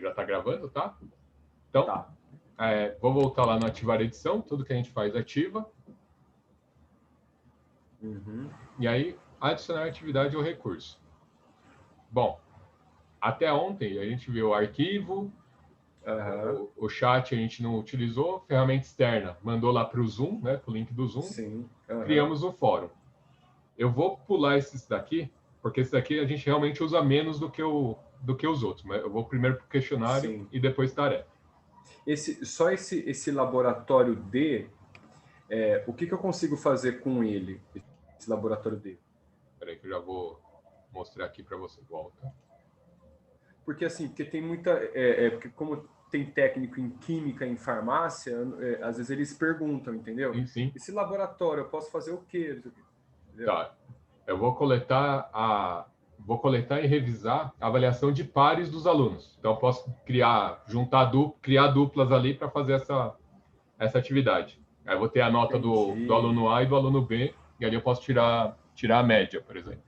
já está gravando, tá? Então, Tá. Vou voltar lá no ativar edição, tudo que a gente faz ativa. E aí, adicionar atividade ou recurso. Bom, até ontem a gente viu o arquivo, o chat a gente não utilizou, ferramenta externa mandou lá para o Zoom, né, para o link do Zoom. Sim. Criamos um fórum. Eu vou pular esses daqui, porque esse daqui a gente realmente usa menos do que os outros. Mas eu vou primeiro para o questionário. Sim. E depois tarefa. Só esse laboratório D, o que eu consigo fazer com ele, esse laboratório D? Espera aí que eu já vou mostrar aqui para você. Volta. Porque assim, porque tem muita... porque como tem técnico em química, em farmácia, às vezes eles perguntam, entendeu? Sim, sim. Esse laboratório, eu posso fazer o quê? Entendeu? Tá. Eu vou coletar e revisar a avaliação de pares dos alunos. Então, eu posso criar duplas ali para fazer essa atividade. Aí eu vou ter a nota do aluno A e do aluno B, e ali eu posso tirar a média, por exemplo.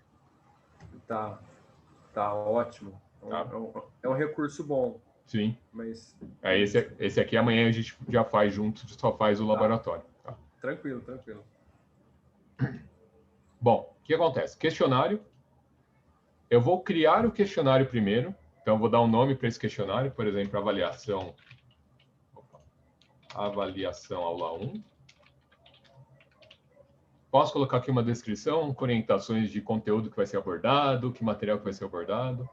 Tá ótimo. Tá. É um recurso bom. Sim. Mas... esse aqui amanhã a gente já faz junto, só faz o laboratório. Tá. Tranquilo. Bom, o que acontece? Questionário. Eu vou criar o questionário primeiro. Então, eu vou dar um nome para esse questionário, por exemplo, avaliação aula 1. Posso colocar aqui uma descrição com orientações de conteúdo que vai ser abordado, que material que vai ser abordado.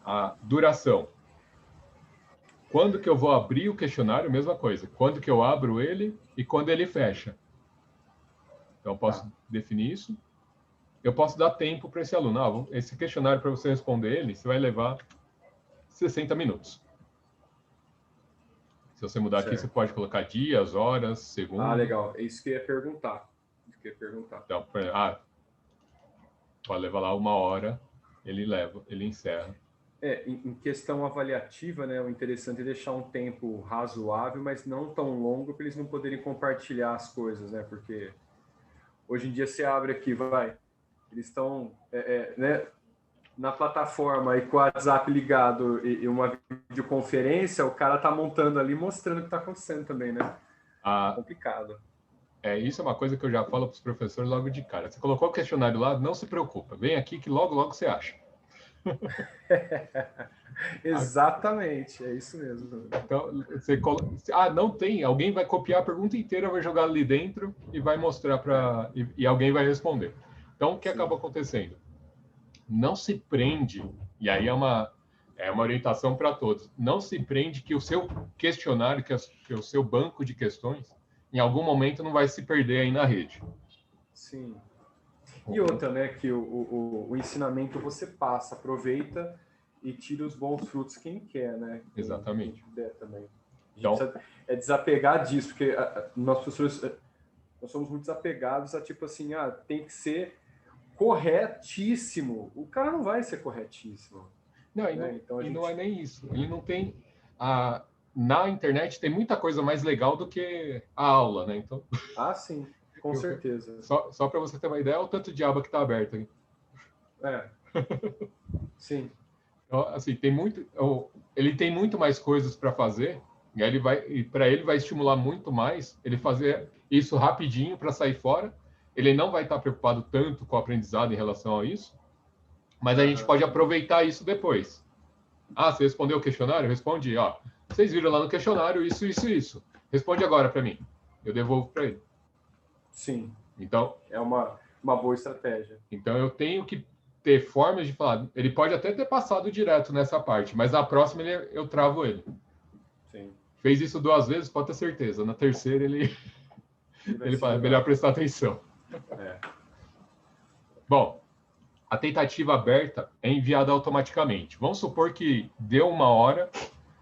A duração. Quando que eu vou abrir o questionário, mesma coisa. Quando que eu abro ele e quando ele fecha. Então, eu posso definir isso. Eu posso dar tempo para esse aluno. Esse questionário, para você responder ele, você vai levar 60 minutos. Se você mudar aqui, você pode colocar dias, horas, segundos. Legal. É isso que eu ia perguntar. Então, pode levar lá 1 hora, ele encerra. Em questão avaliativa, né, o interessante é deixar um tempo razoável, mas não tão longo para eles não poderem compartilhar as coisas, né? Porque hoje em dia você abre aqui, eles estão né, na plataforma e com o WhatsApp ligado e uma videoconferência, o cara tá montando ali, mostrando o que está acontecendo também, né? Complicado. Isso é uma coisa que eu já falo para os professores logo de cara. Você colocou o questionário lá, não se preocupa. Vem aqui que logo você acha. Exatamente, é isso mesmo. Então, não tem, alguém vai copiar a pergunta inteira, vai jogar ali dentro e vai mostrar e alguém vai responder. Então, o que acaba acontecendo? Não se prende, e aí é uma orientação para todos, não se prende que o seu questionário, que o seu banco de questões, em algum momento não vai se perder aí na rede. Sim. E outra, né, que o ensinamento você passa, aproveita e tira os bons frutos quem quer, né? Exatamente. Quem puder também. Então, desapegar disso, porque nós professores, nós somos muito desapegados a tipo assim, tem que ser corretíssimo. O cara não vai ser corretíssimo. Não, né? Não é nem isso. Ele não tem... Na internet tem muita coisa mais legal do que a aula, né? Então... sim. Com certeza. Só para você ter uma ideia, é o tanto de aba que está aberto aí. Sim. Então, assim, ele tem muito mais coisas para fazer, e para ele vai estimular muito mais ele fazer isso rapidinho para sair fora. Ele não vai estar preocupado tanto com o aprendizado em relação a isso, mas a gente pode aproveitar isso depois. Você respondeu o questionário? Responde, vocês viram lá no questionário isso. Responde agora para mim. Eu devolvo para ele. Sim. Então, é uma boa estratégia. Então, eu tenho que ter formas de falar. Ele pode até ter passado direto nessa parte, mas na próxima eu travo ele. Sim. Fez isso 2 vezes, pode ter certeza. Na terceira, ele fala, é melhor prestar atenção. Bom, a tentativa aberta é enviada automaticamente. Vamos supor que deu 1 hora,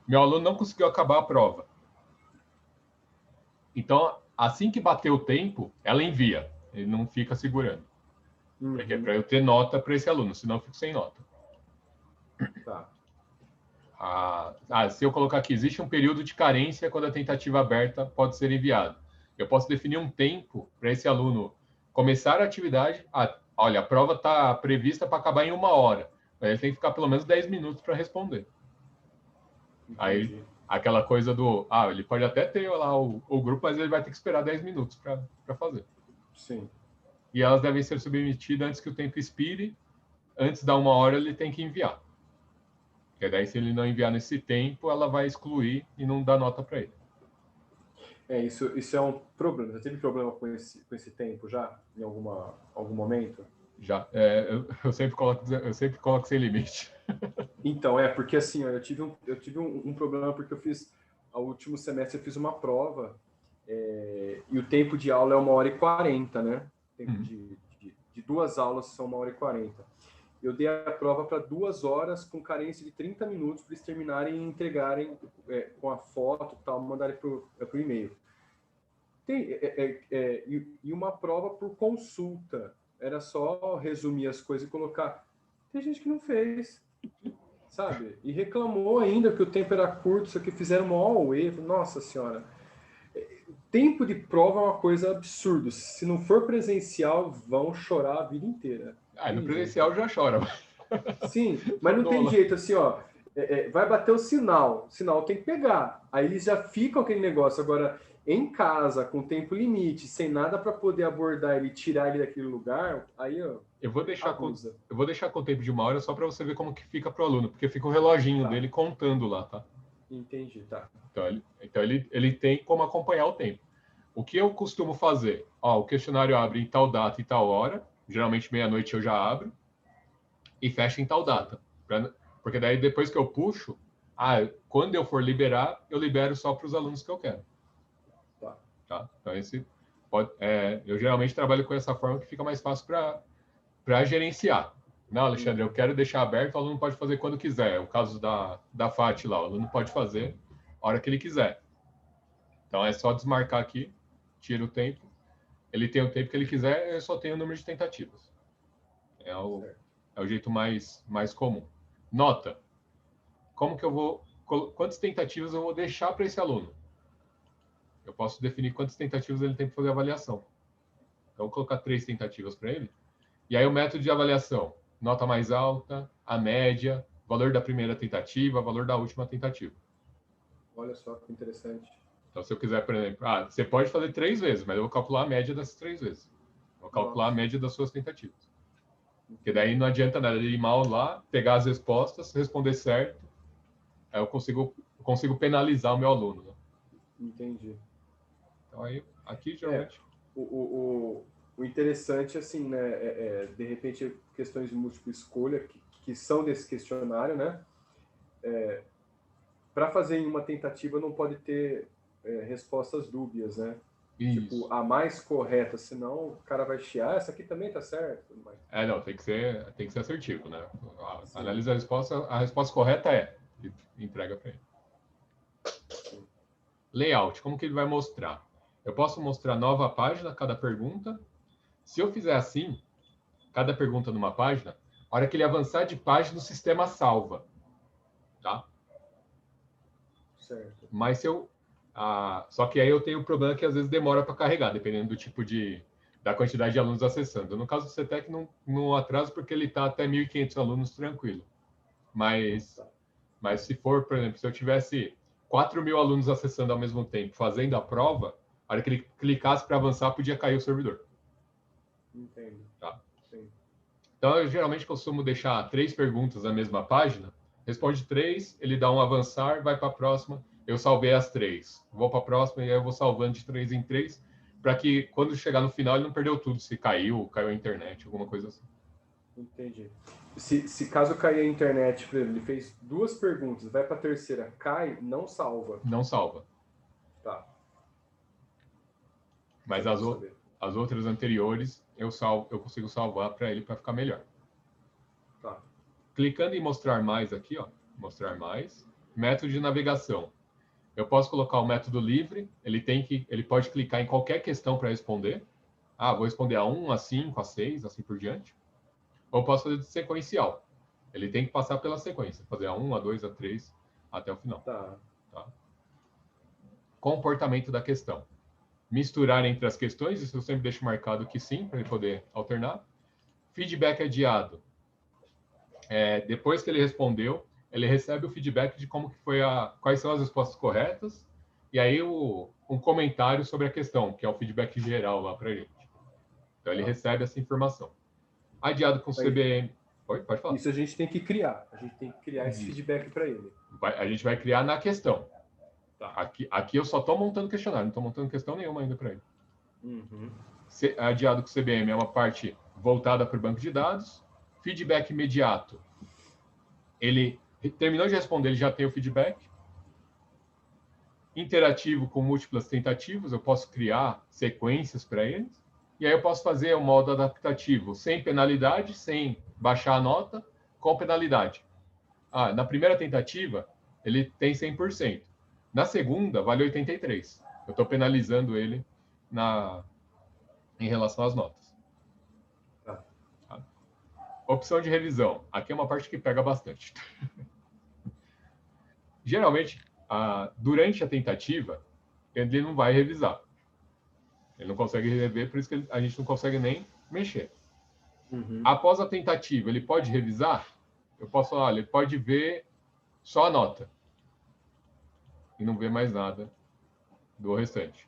meu aluno não conseguiu acabar a prova. Então, assim que bater o tempo, ela envia. Ele não fica segurando. Porque é para eu ter nota para esse aluno, senão eu fico sem nota. Se eu colocar aqui, existe um período de carência quando a tentativa aberta pode ser enviada. Eu posso definir um tempo para esse aluno começar a atividade. Olha, a prova está prevista para acabar em 1 hora. Ele tem que ficar pelo menos 10 minutos para responder. Aí, aquela coisa do... ele pode até ter lá o grupo, mas ele vai ter que esperar 10 minutos para fazer. Sim. E elas devem ser submetidas antes que o tempo expire. Antes da 1 hora, ele tem que enviar. Porque daí, se ele não enviar nesse tempo, ela vai excluir e não dá nota para ele. Isso é um problema. Você teve problema com esse tempo já? Em algum momento? Já. Eu sempre coloco sem limite. Então, porque assim, eu tive um problema porque ao último semestre eu fiz uma prova e o tempo de aula é 1h40, né? O tempo de 2 aulas são 1h40. Eu dei a prova para 2 horas com carência de 30 minutos para eles terminarem e entregarem com a foto e tal, mandarem pro e-mail. E uma prova por consulta. Era só resumir as coisas e colocar. Tem gente que não fez, sabe? E reclamou ainda que o tempo era curto, só que fizeram uma auê. Nossa Senhora. Tempo de prova é uma coisa absurda. Se não for presencial, vão chorar a vida inteira. No presencial já chora. Sim, mas não tem jeito, assim, vai bater o sinal tem que pegar. Aí eles já ficam aquele negócio. Agora, em casa, com tempo limite, sem nada para poder abordar ele e tirar ele daquele lugar, aí, eu vou deixar com o tempo de 1 hora só para você ver como que fica para o aluno, porque fica o reloginho dele contando lá, tá? Entendi, tá. Então ele tem como acompanhar o tempo. O que eu costumo fazer? O questionário abre em tal data e tal hora, geralmente meia-noite eu já abro, e fecha em tal data. Porque daí depois que eu puxo, quando eu for liberar, eu libero só para os alunos que eu quero. Tá? Então eu geralmente trabalho com essa forma que fica mais fácil para gerenciar. Não, Alexandre, eu quero deixar aberto, o aluno pode fazer quando quiser. O caso da FAT lá, o aluno pode fazer a hora que ele quiser. Então é só desmarcar aqui, tira o tempo. Ele tem o tempo que ele quiser, eu só tenho o número de tentativas. É o jeito mais comum. Nota. Quantas tentativas eu vou deixar para esse aluno? Eu posso definir quantas tentativas ele tem para fazer a avaliação. Então, eu vou colocar 3 tentativas para ele. E aí, o método de avaliação. Nota mais alta, a média, valor da primeira tentativa, valor da última tentativa. Olha só que interessante. Então, se eu quiser, por exemplo, você pode fazer 3 vezes, mas eu vou calcular a média dessas 3 vezes. Vou calcular a média das suas tentativas. Porque daí não adianta nada ele ir mal lá, pegar as respostas, responder certo. Aí eu consigo penalizar o meu aluno. Né? Entendi. Então, aí, aqui, geralmente... O interessante, assim, né, de repente, questões de múltipla escolha, que são desse questionário, né? Para fazer em uma tentativa não pode ter respostas dúbias, né? Isso. Tipo, a mais correta, senão o cara vai chiar, essa aqui também tá certo. Mas... não, tem que ser assertivo, né? Analisa a resposta correta entrega para ele. Sim. Layout, como que ele vai mostrar? Eu posso mostrar nova página, cada pergunta. Se eu fizer assim, cada pergunta numa página, a hora que ele avançar de página, o sistema salva. Tá? Certo. Mas só que aí eu tenho o problema que às vezes demora para carregar, dependendo do tipo da quantidade de alunos acessando. No caso do CETEC, não atrasa porque ele está até 1.500 alunos tranquilo. Mas se for, por exemplo, se eu tivesse 4.000 alunos acessando ao mesmo tempo, fazendo a prova, a hora que ele clicasse para avançar, podia cair o servidor. Entendo. Tá? Sim. Então, eu geralmente costumo deixar 3 perguntas na mesma página, responde 3, ele dá um avançar, vai para a próxima, eu salvei as 3. Vou para a próxima e aí eu vou salvando de 3 em 3, para que quando chegar no final ele não perdeu tudo, se caiu a internet, alguma coisa assim. Entendi. Se caso cair a internet, por exemplo, ele fez 2 perguntas, vai para a terceira, cai, não salva. Não salva. Tá. Mas as outras anteriores eu consigo salvar para ele para ficar melhor. Tá. Clicando em mostrar mais aqui, mostrar mais, método de navegação. Eu posso colocar o método livre, ele pode clicar em qualquer questão para responder. Vou responder a 1, a 5, a 6, assim por diante. Ou posso fazer de sequencial. Ele tem que passar pela sequência, fazer a 1, a 2, a 3, até o final. Tá. Comportamento da questão. Misturar entre as questões, isso eu sempre deixo marcado que sim, para ele poder alternar. Feedback adiado. Depois que ele respondeu, ele recebe o feedback de como que foi quais são as respostas corretas, e aí um comentário sobre a questão, que é o feedback geral lá para a gente. Então, ele recebe essa informação. Adiado com o CBM... Oi, pode falar. Isso a gente tem que criar. A gente tem que criar esse feedback para ele. A gente vai criar na questão. Tá. Aqui eu só estou montando questionário, não estou montando questão nenhuma ainda para ele. Adiado com o CBM é uma parte voltada para o banco de dados. Feedback imediato. Ele terminou de responder, ele já tem o feedback. Interativo com múltiplas tentativas, eu posso criar sequências para eles. E aí eu posso fazer o modo adaptativo sem penalidade, sem baixar a nota, com penalidade. Na primeira tentativa, ele tem 100%. Na segunda, vale 83%. Eu estou penalizando ele em relação às notas. Tá. Opção de revisão. Aqui é uma parte que pega bastante. Geralmente, durante a tentativa, ele não vai revisar. Ele não consegue rever, por isso que a gente não consegue nem mexer. Após a tentativa, ele pode revisar? Eu posso falar, olha, ele pode ver só a nota. E não ver mais nada do restante.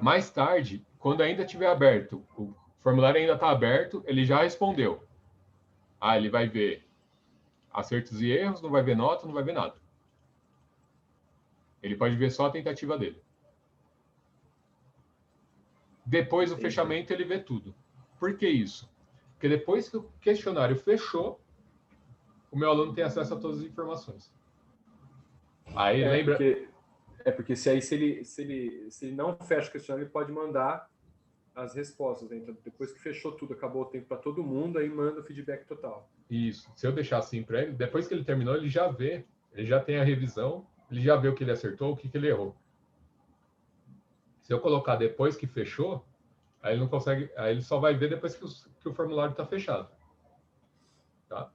Mais tarde, quando ainda estiver aberto, o formulário ainda está aberto, ele já respondeu. Ele vai ver acertos e erros, não vai ver nota, não vai ver nada. Ele pode ver só a tentativa dele. Depois do fechamento, ele vê tudo. Por que isso? Porque depois que o questionário fechou, o meu aluno tem acesso a todas as informações. Aí lembra... Porque se ele não fecha o questionário, ele pode mandar as respostas. Né? Então, depois que fechou tudo, acabou o tempo para todo mundo, aí manda o feedback total. Isso. Se eu deixar assim para ele, depois que ele terminou, ele já vê, ele já tem a revisão, ele já vê o que ele acertou, o que ele errou. Se eu colocar depois que fechou, aí ele não consegue, aí ele só vai ver depois que o formulário está fechado. Tá?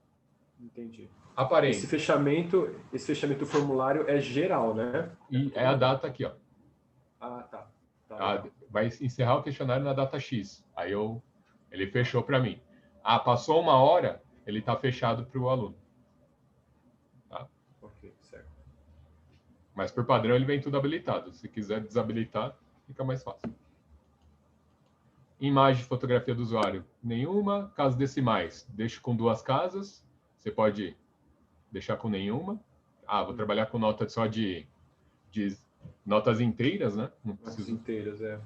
Entendi. Aparente. Esse fechamento do formulário é geral, né? E é a data aqui, ó. Tá. Vai encerrar o questionário na data X. Aí ele fechou para mim. Passou 1 hora, ele está fechado para o aluno. Tá? Ok, certo. Mas por padrão ele vem tudo habilitado. Se quiser desabilitar, fica mais fácil. Imagem e fotografia do usuário, nenhuma. Casas decimais, deixo com 2 casas. Você pode deixar com nenhuma. Vou trabalhar com nota só de notas inteiras, né? Não preciso... Notas inteiras, é.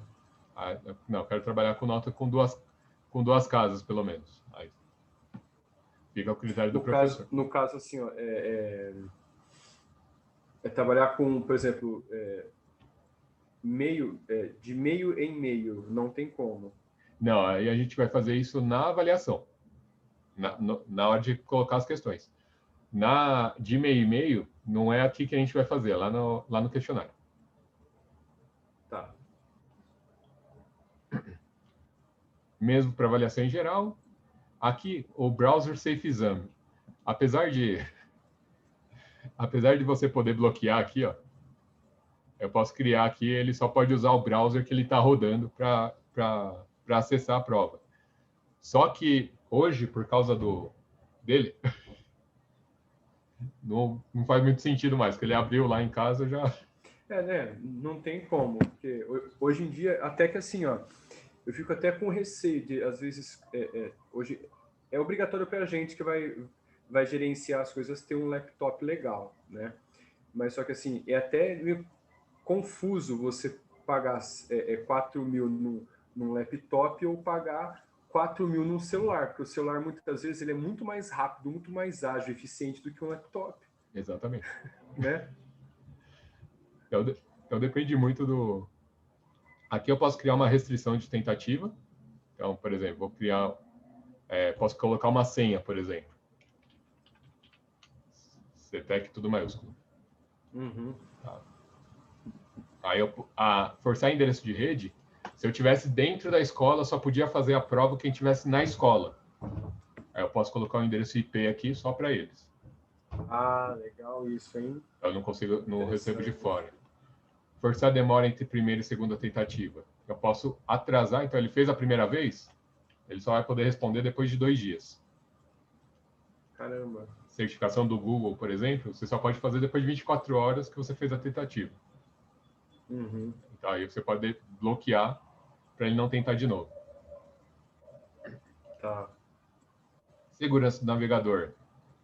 Não, quero trabalhar com nota com duas casas, pelo menos. Aí fica o critério do professor. No caso, assim, ó, trabalhar com, por exemplo, de meio em meio, não tem como. Não, aí a gente vai fazer isso na avaliação, na hora de colocar as questões. De meio em meio, não é aqui que a gente vai fazer, é lá no questionário. Tá. Mesmo para avaliação em geral. Aqui, o Browser Safe Exam. Apesar de você poder bloquear aqui, ó, eu posso criar aqui, ele só pode usar o browser que ele está rodando para acessar a prova. Só que hoje, por causa dele, não faz muito sentido mais, porque ele abriu lá em casa já... né? Não tem como, porque hoje em dia, até que assim, ó, eu fico até com receio de, às vezes, hoje é obrigatório para a gente que vai gerenciar as coisas ter um laptop legal, né? Mas só que assim, é até meio confuso você pagar 4 mil num laptop ou pagar 4 mil num celular, porque o celular muitas vezes ele é muito mais rápido, muito mais ágil, eficiente do que um laptop. Exatamente. Né? Então depende muito do... Aqui eu posso criar uma restrição de tentativa. Então, por exemplo, vou criar... posso colocar uma senha, por exemplo. CTEC tudo maiúsculo. Tá. Aí forçar endereço de rede, se eu tivesse dentro da escola, só podia fazer a prova quem tivesse na escola. Aí eu posso colocar o endereço IP aqui só para eles. Legal isso, hein? Eu não recebo de fora. Forçar demora entre primeira e segunda tentativa. Eu posso atrasar, então ele fez a primeira vez, ele só vai poder responder depois de 2 dias. Caramba. certificação do Google, por exemplo, você só pode fazer depois de 24 horas que você fez a tentativa. Uhum. Então, aí você pode bloquear para ele não tentar de novo. Tá. Segurança do navegador.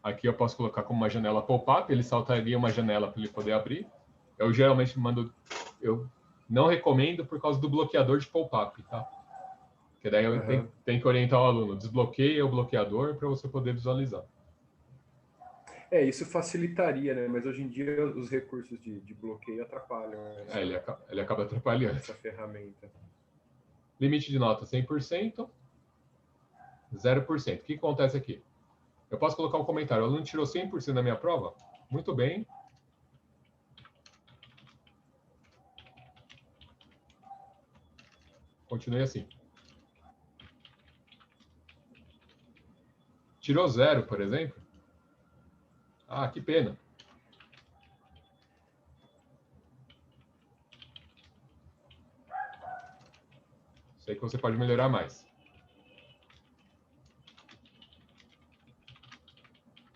Aqui eu posso colocar como uma janela pop-up, ele saltaria uma janela para ele poder abrir. Eu geralmente eu não recomendo por causa do bloqueador de pop-up, tá? Porque daí eu tenho que orientar o aluno, desbloqueia o bloqueador para você poder visualizar. Isso facilitaria, né? Mas hoje em dia os recursos de bloqueio atrapalham Ele acaba atrapalhando. essa ferramenta. Limite de nota 100%, 0%. O que acontece aqui? Eu posso colocar um comentário, o aluno tirou 100% da minha prova? Muito bem. Continue assim. Tirou 0, por exemplo? Ah, que pena. Sei que você pode melhorar mais.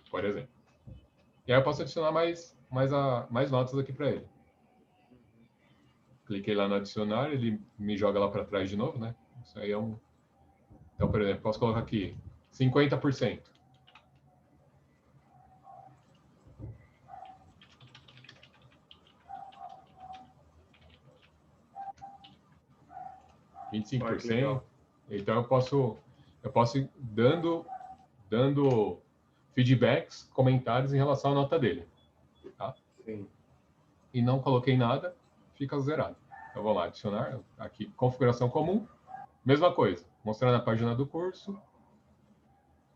Por exemplo. E aí eu posso adicionar mais notas aqui para ele. Cliquei lá no adicionar, ele me joga lá para trás de novo, né? Isso aí é um... Então, por exemplo, posso colocar aqui 50%. Então eu posso ir dando feedbacks, comentários em relação à nota dele. Tá? Sim. E não coloquei nada, fica zerado. Então vou lá, adicionar aqui, configuração comum, mesma coisa, mostrar na página do curso,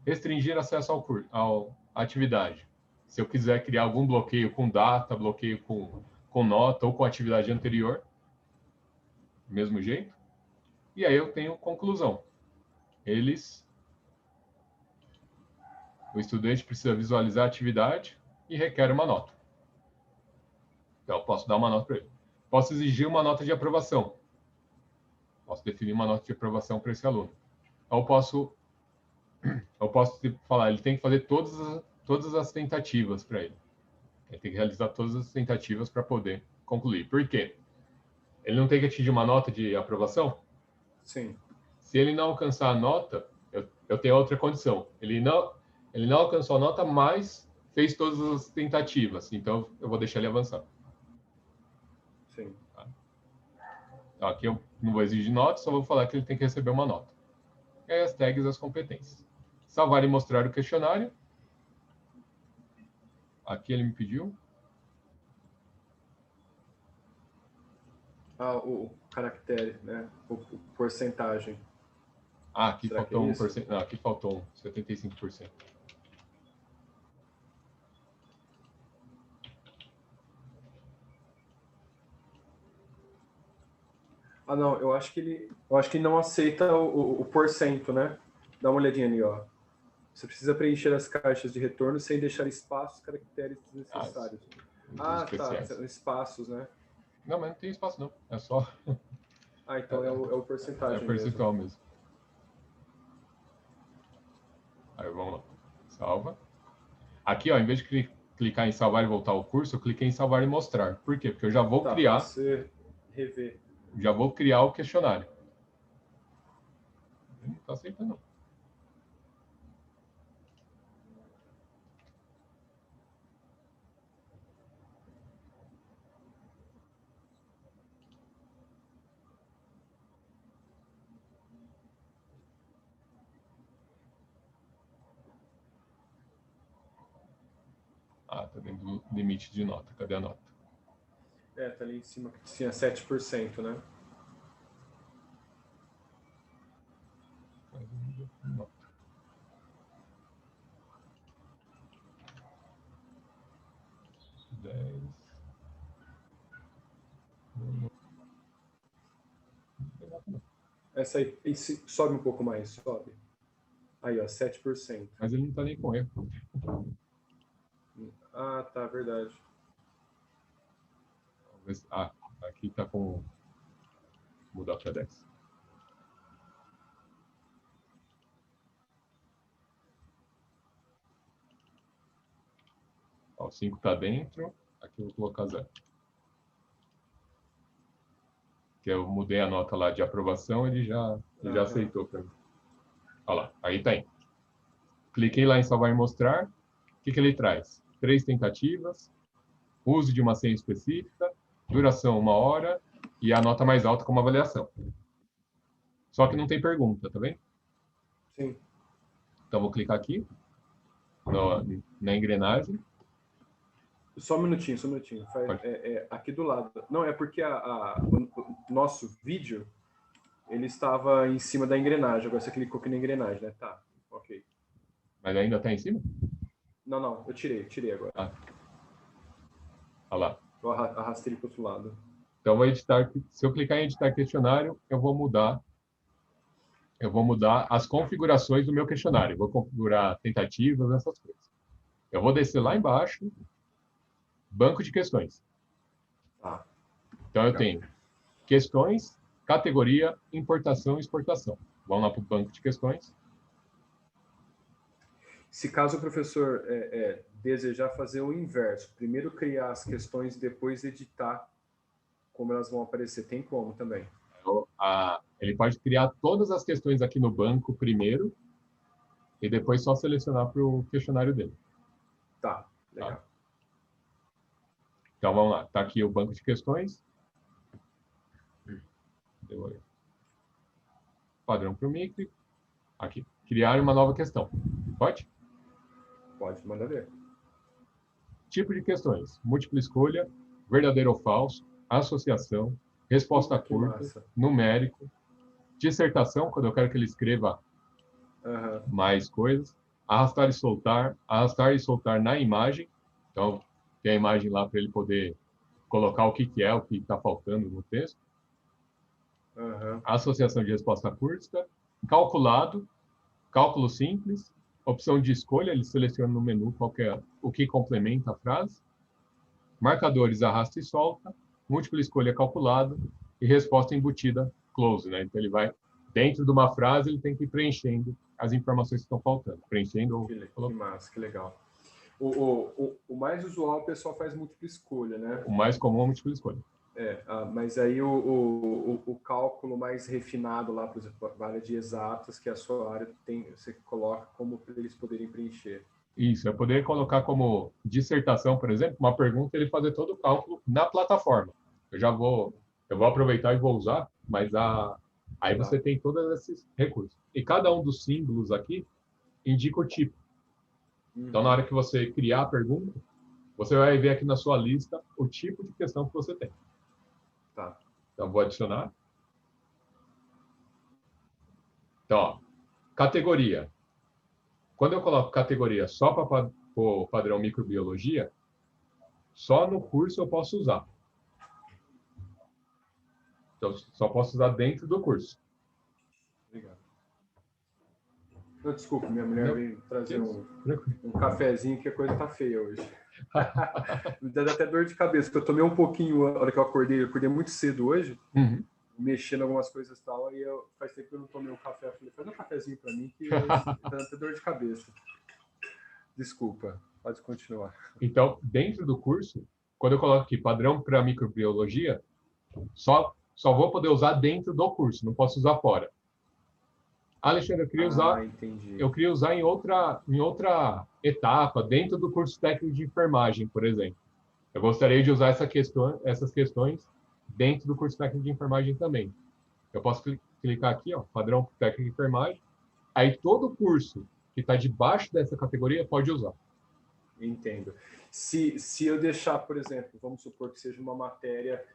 restringir acesso à atividade. Se eu quiser criar algum bloqueio com data, bloqueio com nota ou com atividade anterior, mesmo jeito. E aí eu tenho conclusão. O estudante precisa visualizar a atividade e requer uma nota. Então, eu posso dar uma nota para ele. Posso exigir uma nota de aprovação. Posso definir uma nota de aprovação para esse aluno. Ou eu posso falar, ele tem que fazer todas as tentativas para ele. Ele tem que realizar todas as tentativas para poder concluir. Por quê? Ele não tem que atingir uma nota de aprovação? Sim. Se ele não alcançar a nota, eu tenho outra condição. Ele não alcançou a nota, mas fez todas as tentativas. Então, eu vou deixar ele avançar. Sim. Tá? Então, aqui eu não vou exigir nota, só vou falar que ele tem que receber uma nota. E aí as tags, as competências. Salvar e mostrar o questionário. Aqui ele me pediu. O caractere, né? O porcentagem. Ah, aqui faltou 1%. Não, aqui faltou 75%. Ah, não, eu acho que ele não aceita o porcento, né? Dá uma olhadinha ali, ó. Você precisa preencher as caixas de retorno sem deixar espaços caracteres desnecessários. Tá. Espaços, né? Não, mas não tem espaço, não. É só... Ah, então é o porcentagem é percentual mesmo. Aí, vamos lá. Salva. Aqui, ó, em vez de clicar em salvar e voltar ao curso, eu cliquei em salvar e mostrar. Por quê? Porque eu já vou criar... Você rever. Já vou criar o questionário. Não está aceitando, não. Ah, tá dentro do limite de nota. Cadê a nota? Tá ali em cima que tinha 7%, né? Nota. Essa aí sobe um pouco mais, sobe. Aí, ó, 7%. Mas ele não está nem com erro. Ah, tá, verdade. Ah, aqui está com... Mudar para 10. Ó, 5 está dentro, aqui eu vou colocar 0. Que eu mudei a nota lá de aprovação, ele já aceitou para mim. Olha lá, aí tá indo. Cliquei lá em salvar e mostrar. O que ele traz? 3 tentativas, uso de uma senha específica, duração 1 hora e a nota mais alta como avaliação. Só que não tem pergunta, tá vendo? Sim. Então, vou clicar aqui na engrenagem. Só um minutinho. Aqui do lado. Não, é porque o nosso vídeo, ele estava em cima da engrenagem. Agora você clicou aqui na engrenagem, né? Tá, ok. Mas ainda está em cima? Não, eu tirei agora. Ah. Olha lá. Eu arrastei ele para o outro lado. Então, vou editar. Se eu clicar em editar questionário, eu vou mudar as configurações do meu questionário. Eu vou configurar tentativas, essas coisas. Eu vou descer lá embaixo, banco de questões. Então, eu tenho questões, categoria, importação e exportação. Vamos lá para o banco de questões. Se caso o professor desejar fazer o inverso, primeiro criar as questões e depois editar como elas vão aparecer, tem como também? Ele pode criar todas as questões aqui no banco primeiro e depois só selecionar para o questionário dele. Tá, legal. Tá? Então, vamos lá. Está aqui o banco de questões. Padrão para o micro. Aqui. Criar uma nova questão. Pode? Pode, manda ver. Tipo de questões. Múltipla escolha, verdadeiro ou falso, associação, resposta curta, numérico, dissertação, quando eu quero que ele escreva mais coisas, arrastar e soltar na imagem. Então, tem a imagem lá para ele poder colocar o que é, o que está faltando no texto. Associação de resposta curta, calculado, cálculo simples, opção de escolha, ele seleciona no menu o que complementa a frase, marcadores arrasta e solta, múltipla escolha calculado e resposta embutida close, né? Então ele vai dentro de uma frase, ele tem que ir preenchendo as informações que estão faltando, preenchendo. Que massa, que legal. O mais usual, o pessoal faz múltipla escolha, né? O mais comum é múltipla escolha. Mas aí o cálculo mais refinado lá, por exemplo, a área de exatas, que é a sua área, você coloca como para eles poderem preencher. Isso, é poder colocar como dissertação, por exemplo, uma pergunta, ele fazer todo o cálculo na plataforma. Eu vou aproveitar e vou usar, mas aí você tem todos esses recursos. E cada um dos símbolos aqui indica o tipo. Então, na hora que você criar a pergunta, você vai ver aqui na sua lista o tipo de questão que você tem. Tá. Então, vou adicionar. Então, ó, categoria. Quando eu coloco categoria só para o padrão microbiologia, só no curso eu posso usar. Então, só posso usar dentro do curso. Obrigado. Desculpa, minha mulher veio trazer um cafezinho, que a coisa tá feia hoje. Me dá até dor de cabeça, porque eu tomei um pouquinho, na hora que eu acordei muito cedo hoje, mexendo algumas coisas e tal, e faz tempo que eu não tomei um café. Eu falei, faz um cafezinho para mim, que tá dando até dor de cabeça. Desculpa, pode continuar. Então, dentro do curso, quando eu coloco aqui padrão para microbiologia, só vou poder usar dentro do curso, não posso usar fora. Alexandre, eu queria usar em outra etapa, dentro do curso técnico de enfermagem, por exemplo. Eu gostaria de usar essas questões dentro do curso técnico de enfermagem também. Eu posso clicar aqui, ó, padrão técnico de enfermagem, aí todo o curso que está debaixo dessa categoria pode usar. Entendo. Se eu deixar, por exemplo, vamos supor que seja uma matéria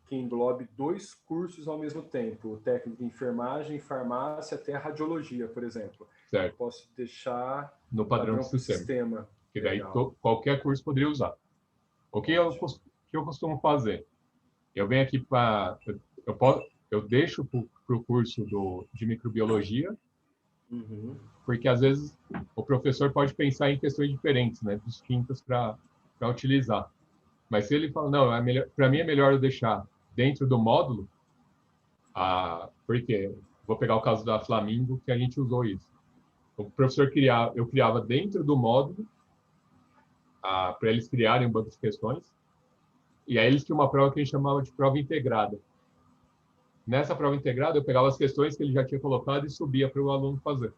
que englobe 2 cursos ao mesmo tempo, o técnico de enfermagem, farmácia, até radiologia, por exemplo. Certo. Eu posso deixar no padrão do sistema. Que daí qualquer curso poderia usar. O que eu costumo fazer? Eu venho aqui para... Eu deixo para o curso de microbiologia, porque às vezes o professor pode pensar em questões diferentes, né, distintas para utilizar. Mas se ele fala, não, para mim é melhor eu deixar dentro do módulo, porque vou pegar o caso da Flamingo, que a gente usou isso. O professor eu criava dentro do módulo, para eles criarem um banco de questões. E aí eles tinham uma prova que a gente chamava de prova integrada. Nessa prova integrada, eu pegava as questões que ele já tinha colocado e subia para o aluno fazer.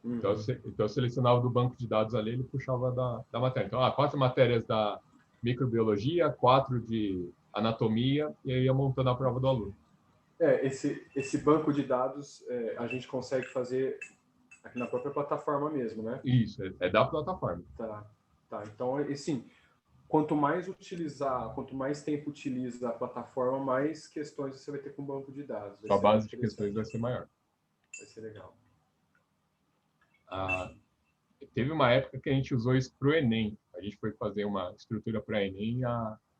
Então, eu selecionava do banco de dados ali, ele puxava da matéria. Então, 4 matérias da microbiologia, 4 de anatomia, e aí ia montando a prova do aluno. Esse banco de dados a gente consegue fazer aqui na própria plataforma mesmo, né? Isso, é da plataforma. Tá. Então, assim, quanto mais tempo utiliza a plataforma, mais questões você vai ter com o banco de dados. Sua base de questões vai ser maior. Vai ser legal. Teve uma época que a gente usou isso para o Enem. A gente foi fazer uma estrutura para Enem,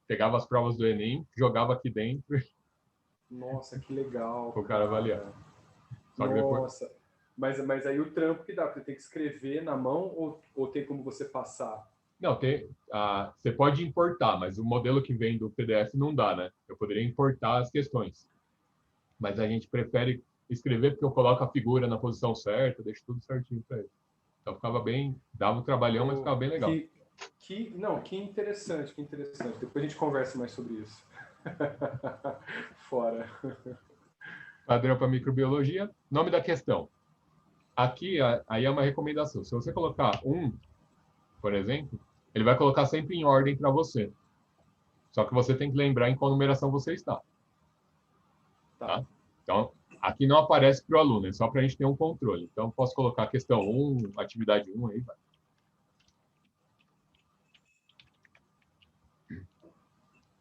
pegava as provas do Enem, jogava aqui dentro. Nossa, que legal. O cara avaliar. Nossa. Mas aí o trampo que dá, você tem que escrever na mão ou tem como você passar? Não, você pode importar, mas o modelo que vem do PDF não dá, né? Eu poderia importar as questões. Mas a gente prefere escrever porque eu coloco a figura na posição certa, deixo tudo certinho para ele. Então ficava bem, dava um trabalhão, mas ficava bem legal. Que interessante, que interessante. Depois a gente conversa mais sobre isso. Fora. Padrão para microbiologia, nome da questão. Aqui, aí é uma recomendação. Se você colocar por exemplo, ele vai colocar sempre em ordem para você. Só que você tem que lembrar em qual numeração você está. Tá? Então, aqui não aparece para o aluno, é só para a gente ter um controle. Então, posso colocar questão 1, atividade 1, aí vai.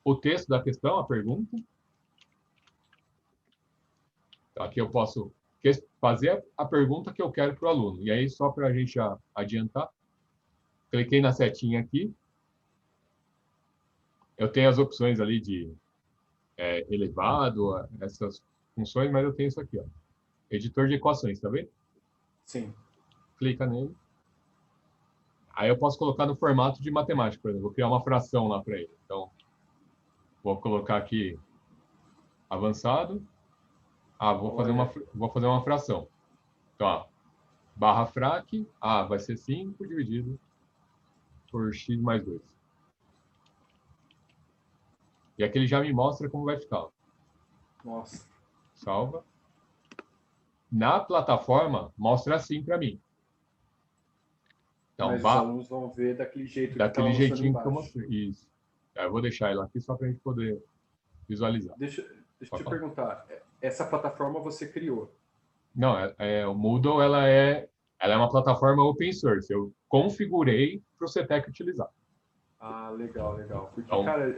O texto da questão, a pergunta. Então, aqui eu posso fazer a pergunta que eu quero para o aluno. E aí, só para a gente já adiantar, cliquei na setinha aqui. Eu tenho as opções ali de elevado, essas funções, mas eu tenho isso aqui, ó. Editor de equações, tá vendo? Sim. Clica nele. Aí eu posso colocar no formato de matemática, por exemplo. Vou criar uma fração lá para ele. Então, vou colocar aqui avançado. Vou fazer uma fração. Então, barra frac, vai ser 5 dividido por x mais 2. E aqui ele já me mostra como vai ficar. Nossa. Salva. Na plataforma, mostra assim para mim. Então, mas os alunos vão ver daquele jeito daquele jeitinho que eu mostrei. Isso. Eu vou deixar ele aqui só para a gente poder visualizar. Deixa eu te perguntar. Essa plataforma você criou? Não, o Moodle ela é uma plataforma open source. Eu configurei para o CETEC utilizar. Legal. Porque, então, cara,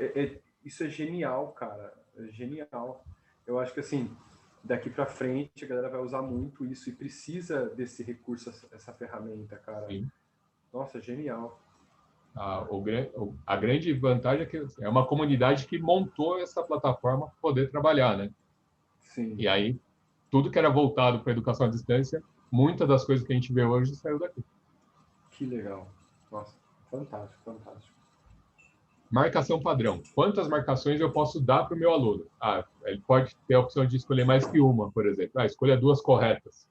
isso é genial, cara. É genial. Eu acho que, assim, daqui para frente a galera vai usar muito isso e precisa desse recurso, essa ferramenta, cara. Sim. Nossa, genial. A grande vantagem é que é uma comunidade que montou essa plataforma para poder trabalhar, né? Sim. E aí, tudo que era voltado para a educação à distância, muitas das coisas que a gente vê hoje saiu daqui. Que legal. Nossa, fantástico. Marcação padrão. Quantas marcações eu posso dar para o meu aluno? Ele pode ter a opção de escolher mais que uma, por exemplo. Escolha 2 corretas.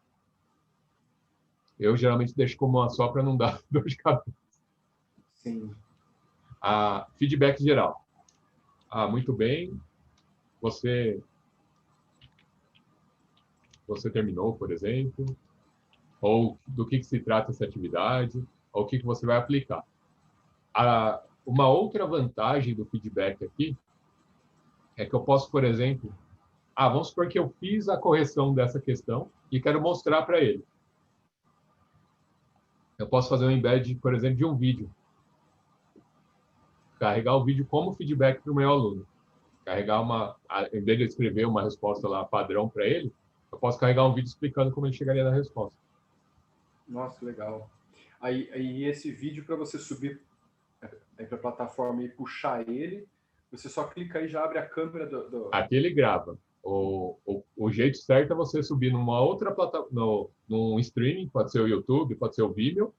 Eu geralmente deixo como uma só para não dar dor de cabeça. Sim. Feedback geral. Muito bem. Você terminou, por exemplo. Ou do que se trata essa atividade. Ou o que você vai aplicar. Uma outra vantagem do feedback aqui é que eu posso, por exemplo, vamos supor que eu fiz a correção dessa questão e quero mostrar para ele. Eu posso fazer um embed, por exemplo, de um vídeo. Carregar o vídeo como feedback para o meu aluno. Em vez de eu escrever uma resposta lá padrão para ele, eu posso carregar um vídeo explicando como ele chegaria na resposta. Nossa, legal. Aí esse vídeo, para você subir para a plataforma e puxar ele, você só clica e já abre a câmera do... Aqui ele grava. O jeito certo é você subir numa outra plataforma, num streaming, pode ser o YouTube, pode ser o Vimeo,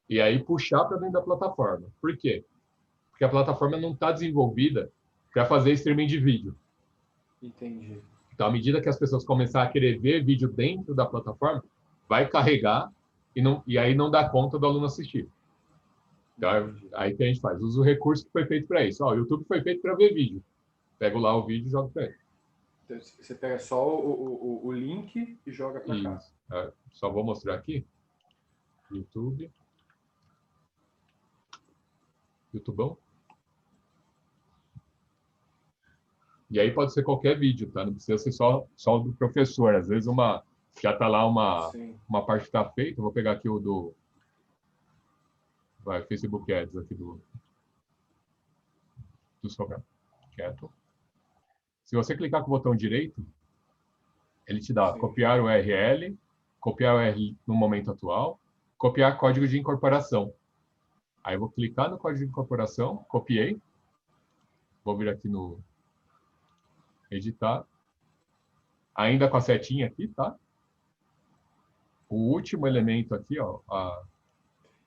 e aí puxar para dentro da plataforma. Por quê? Porque a plataforma não está desenvolvida para fazer streaming de vídeo. Entendi. Então, à medida que as pessoas começarem a querer ver vídeo dentro da plataforma, vai carregar e aí não dá conta do aluno assistir. Então, aí que a gente faz. Usa o recurso que foi feito para isso. Ó, o YouTube foi feito para ver vídeo. Pego lá o vídeo e jogo para ele. Então, você pega só o link e joga para cá. Isso. Só vou mostrar aqui. YouTube. YouTubão. E aí pode ser qualquer vídeo, tá? Não precisa ser só do professor. Às vezes já está lá uma parte que está feita. Vou pegar aqui o do Facebook Ads aqui do Sobral. Quieto. Se você clicar com o botão direito, ele te dá copiar o URL, copiar o URL no momento atual, copiar código de incorporação. Aí eu vou clicar no código de incorporação, copiei. Vou vir aqui no editar. Ainda com a setinha aqui, tá? O último elemento aqui, ó,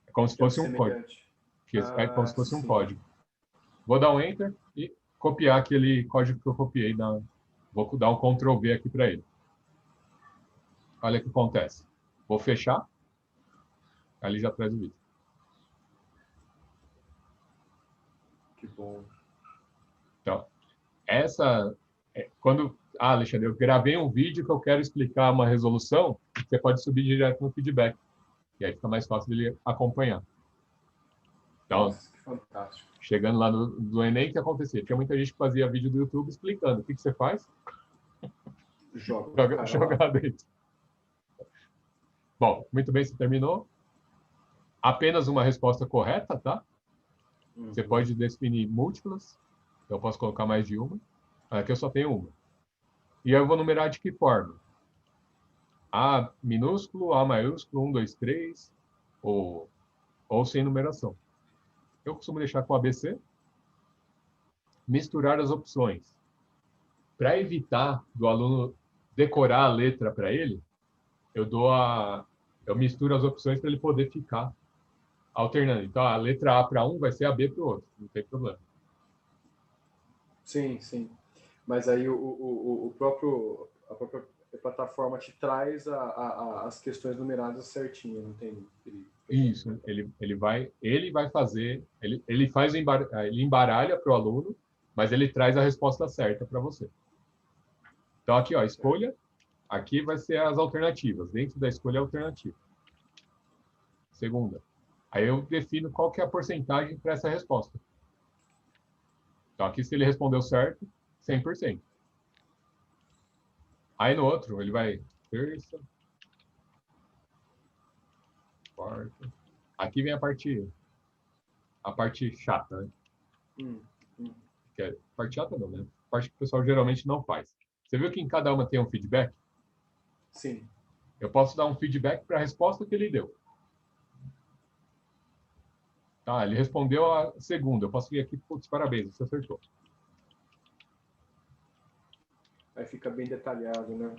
é como se fosse um código. É como se fosse um código. Vou dar um Enter e copiar aquele código que eu copiei. Vou dar um Ctrl V aqui para ele. Olha o que acontece. Vou fechar. Ali já traz o vídeo. Que bom. Então, Alexandre, eu gravei um vídeo que eu quero explicar uma resolução, você pode subir direto no feedback. E aí fica mais fácil dele acompanhar. Então, nossa, que fantástico. Chegando lá no Enem, o que acontecia? Tinha muita gente que fazia vídeo do YouTube explicando. O que você faz? Joga lá dentro. Bom, muito bem, você terminou. Apenas uma resposta correta, tá? Você pode definir múltiplas. Eu posso colocar mais de uma. Aqui eu só tenho uma. E eu vou numerar de que forma? A minúsculo, A maiúsculo, 1, 2, 3, ou sem numeração. Eu costumo deixar com ABC. Misturar as opções. Para evitar do aluno decorar a letra para ele, eu misturo as opções para ele poder ficar alternando. Então, a letra A para um vai ser a B para o outro. Não tem problema. Sim, sim. Mas aí a própria plataforma te traz as questões numeradas certinho, não tem? Isso. Ele vai fazer, ele embaralha para o aluno, mas ele traz a resposta certa para você. Então, aqui, ó, escolha. Aqui vai ser as alternativas. Dentro da escolha alternativa. Segunda. Aí eu defino qual que é a porcentagem para essa resposta. Então, aqui, se ele respondeu certo, 100%. Aí, no outro, ele vai terça, quarta. Aqui vem a parte chata, né? Que é, parte chata não, né? A parte que o pessoal geralmente não faz. Você viu que em cada uma tem um feedback? Sim. Eu posso dar um feedback para a resposta que ele deu. Tá, ele respondeu a segunda. Eu posso vir aqui, putz, parabéns, você acertou. Aí fica bem detalhado, né?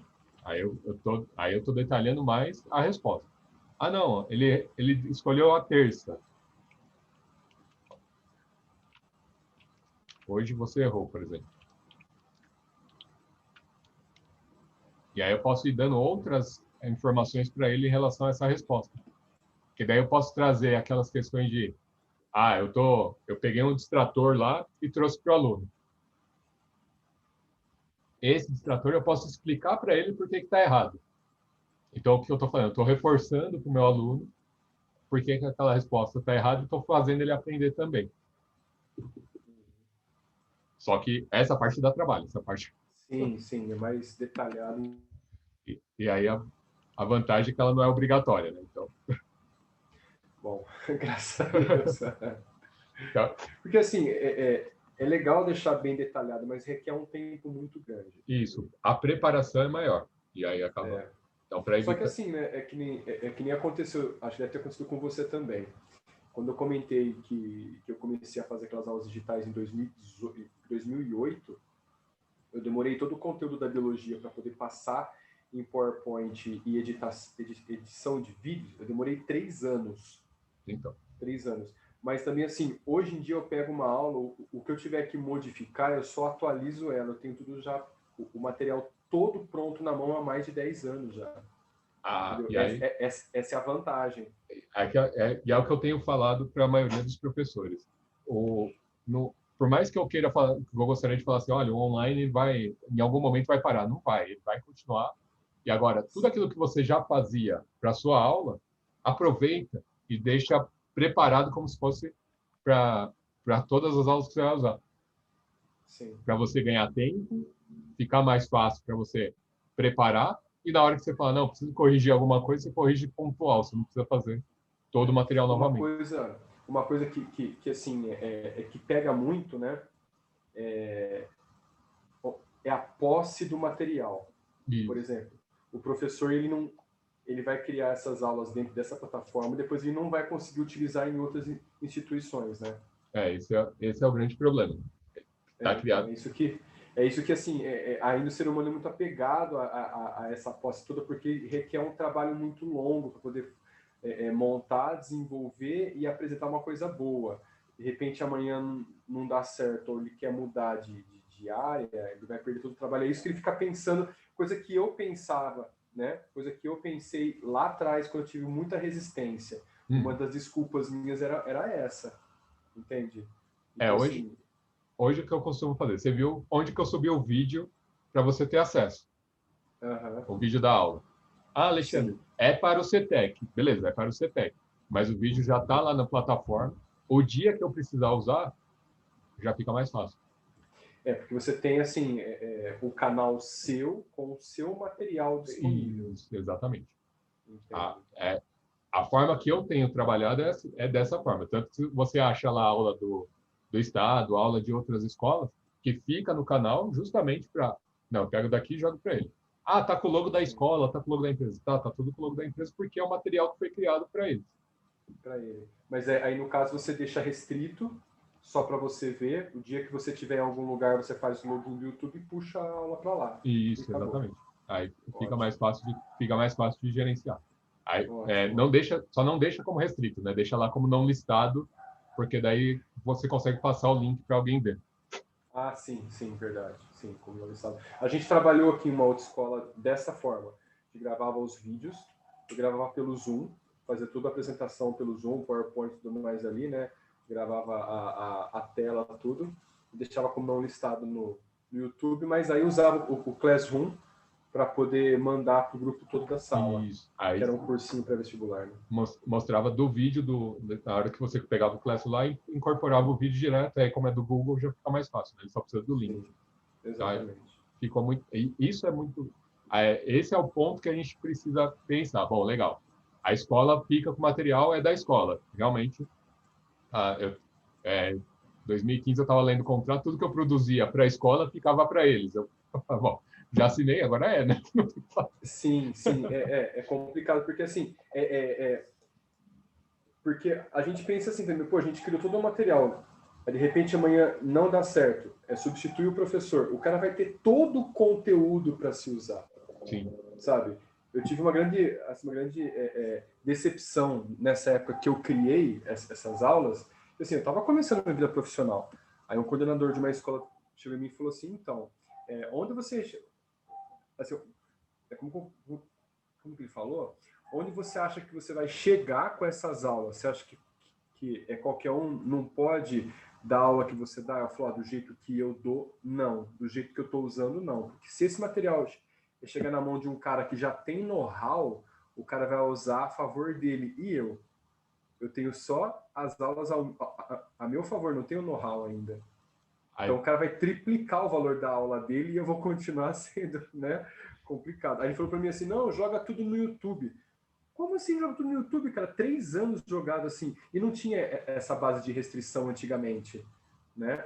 Aí eu tô detalhando mais a resposta. Ah, não, ele escolheu a terça. Hoje você errou, por exemplo. E aí eu posso ir dando outras informações para ele em relação a essa resposta. Que daí eu posso trazer aquelas questões de eu peguei um distrator lá e trouxe para o aluno. Esse distrator eu posso explicar para ele por que está errado. Então, o que eu estou fazendo? Eu estou reforçando para o meu aluno por que aquela resposta está errada e estou fazendo ele aprender também. Só que essa parte dá trabalho, essa parte. Sim, é mais detalhado. E aí a vantagem é que ela não é obrigatória, né? Então. Bom, graças a Deus. Porque assim, é legal deixar bem detalhado, mas requer um tempo muito grande. Isso, a preparação é maior. E aí acaba. Então, Só que assim, né, é que nem aconteceu, acho que deve ter acontecido com você também. Quando eu comentei que eu comecei a fazer aquelas aulas digitais em 2008, eu demorei todo o conteúdo da biologia para poder passar em PowerPoint e edição de vídeos, eu demorei 3 anos. Então. 3 anos. Mas também, assim, hoje em dia eu pego uma aula, o que eu tiver que modificar, eu só atualizo ela. Eu tenho tudo já, o material todo pronto na mão há mais de 10 anos já. E aí, essa é a vantagem. e é o que eu tenho falado para a maioria dos professores. Por mais que eu queira falar, eu gostaria de falar assim, olha, o online vai, em algum momento vai parar. Não vai, ele vai continuar. E agora, tudo aquilo que você já fazia para a sua aula, aproveita e deixa preparado como se fosse para todas as aulas que você vai usar. Para você ganhar tempo, ficar mais fácil para você preparar, e na hora que você fala, não, preciso corrigir alguma coisa, você corrige pontual, você não precisa fazer todo o material novamente. Uma coisa que assim, que pega muito, né? É a posse do material. Isso. Por exemplo, o professor ele vai criar essas aulas dentro dessa plataforma e depois ele não vai conseguir utilizar em outras instituições, né? Esse é o grande problema. Tá criado. É isso que assim, ainda o ser humano é muito apegado a essa posse toda, porque requer um trabalho muito longo para poder montar, desenvolver e apresentar uma coisa boa. De repente amanhã não dá certo, ou ele quer mudar de área, ele vai perder todo o trabalho. É isso que ele fica pensando, coisa que eu pensava, né? Coisa que eu pensei lá atrás, quando eu tive muita resistência. Uma das desculpas minhas era essa, entende? Então, hoje o que eu costumo fazer? Você viu onde que eu subi o vídeo para você ter acesso? O vídeo da aula. Ah, Alexandre, sim, é para o CETEC. Beleza, é para o CETEC. Mas o vídeo já está lá na plataforma. O dia que eu precisar usar, já fica mais fácil. Porque você tem, assim, o canal seu com o seu material disponível. Isso, exatamente. A forma que eu tenho trabalhado é dessa forma. Tanto que você acha lá a aula do Estado, a aula de outras escolas, que fica no canal justamente para... Não, eu pego daqui e jogo para ele. Ah, tá com o logo da escola, tá com o logo da empresa. Tá tudo com o logo da empresa porque é o material que foi criado para eles. Para ele. Mas aí, no caso, você deixa restrito só para você ver. O dia que você tiver em algum lugar, você faz o login do YouTube e puxa a aula para lá. Isso, exatamente. Aí fica mais fácil de gerenciar. Aí, só não deixa como restrito, né? Deixa lá como não listado, porque daí você consegue passar o link para alguém ver. Ah, sim, verdade. Sim, como não listado. A gente trabalhou aqui em uma outra escola dessa forma. A gente gravava os vídeos, eu gravava pelo Zoom, fazia toda a apresentação pelo Zoom, PowerPoint e tudo mais ali, né? Gravava a tela, tudo, e deixava como não listado no YouTube, mas aí usava o Classroom para poder mandar para o grupo todo da sala. Isso. Aí, que era um cursinho pré-vestibular, né? Mostrava do vídeo, na hora que você pegava o Classroom lá e incorporava o vídeo direto, aí como é do Google já fica mais fácil, né? Ele só precisa do link. Sim, exatamente. Tá? Ficou muito... Isso é muito... Esse é o ponto que a gente precisa pensar. Bom, legal. A escola fica com o material, é da escola. Realmente, em 2015 eu estava lendo o contrato, tudo que eu produzia para a escola ficava para eles. Bom, já assinei, agora né? Sim, é complicado, porque assim, porque a gente pensa assim também, pô, a gente criou todo o material, de repente amanhã não dá certo, substituir o professor, o cara vai ter todo o conteúdo para se usar. Sim. Sabe? Eu tive uma grande decepção nessa época que eu criei essas aulas. Assim, eu estava começando a minha vida profissional. Aí um coordenador de uma escola chegou em mim e falou assim, então, onde você... Assim, como que ele falou? Onde você acha que você vai chegar com essas aulas? Você acha que qualquer um não pode dar a aula que você dá? Eu falo, do jeito que eu dou, não. Do jeito que eu estou usando, não. Porque se esse material chegar na mão de um cara que já tem know-how, o cara vai usar a favor dele. E eu tenho só as aulas a meu favor, não tenho know-how ainda. Então o cara vai triplicar o valor da aula dele e eu vou continuar sendo, né, complicado. Aí ele falou para mim assim, não, joga tudo no YouTube. Como assim joga tudo no YouTube, cara? 3 anos jogado assim. E não tinha essa base de restrição antigamente, né?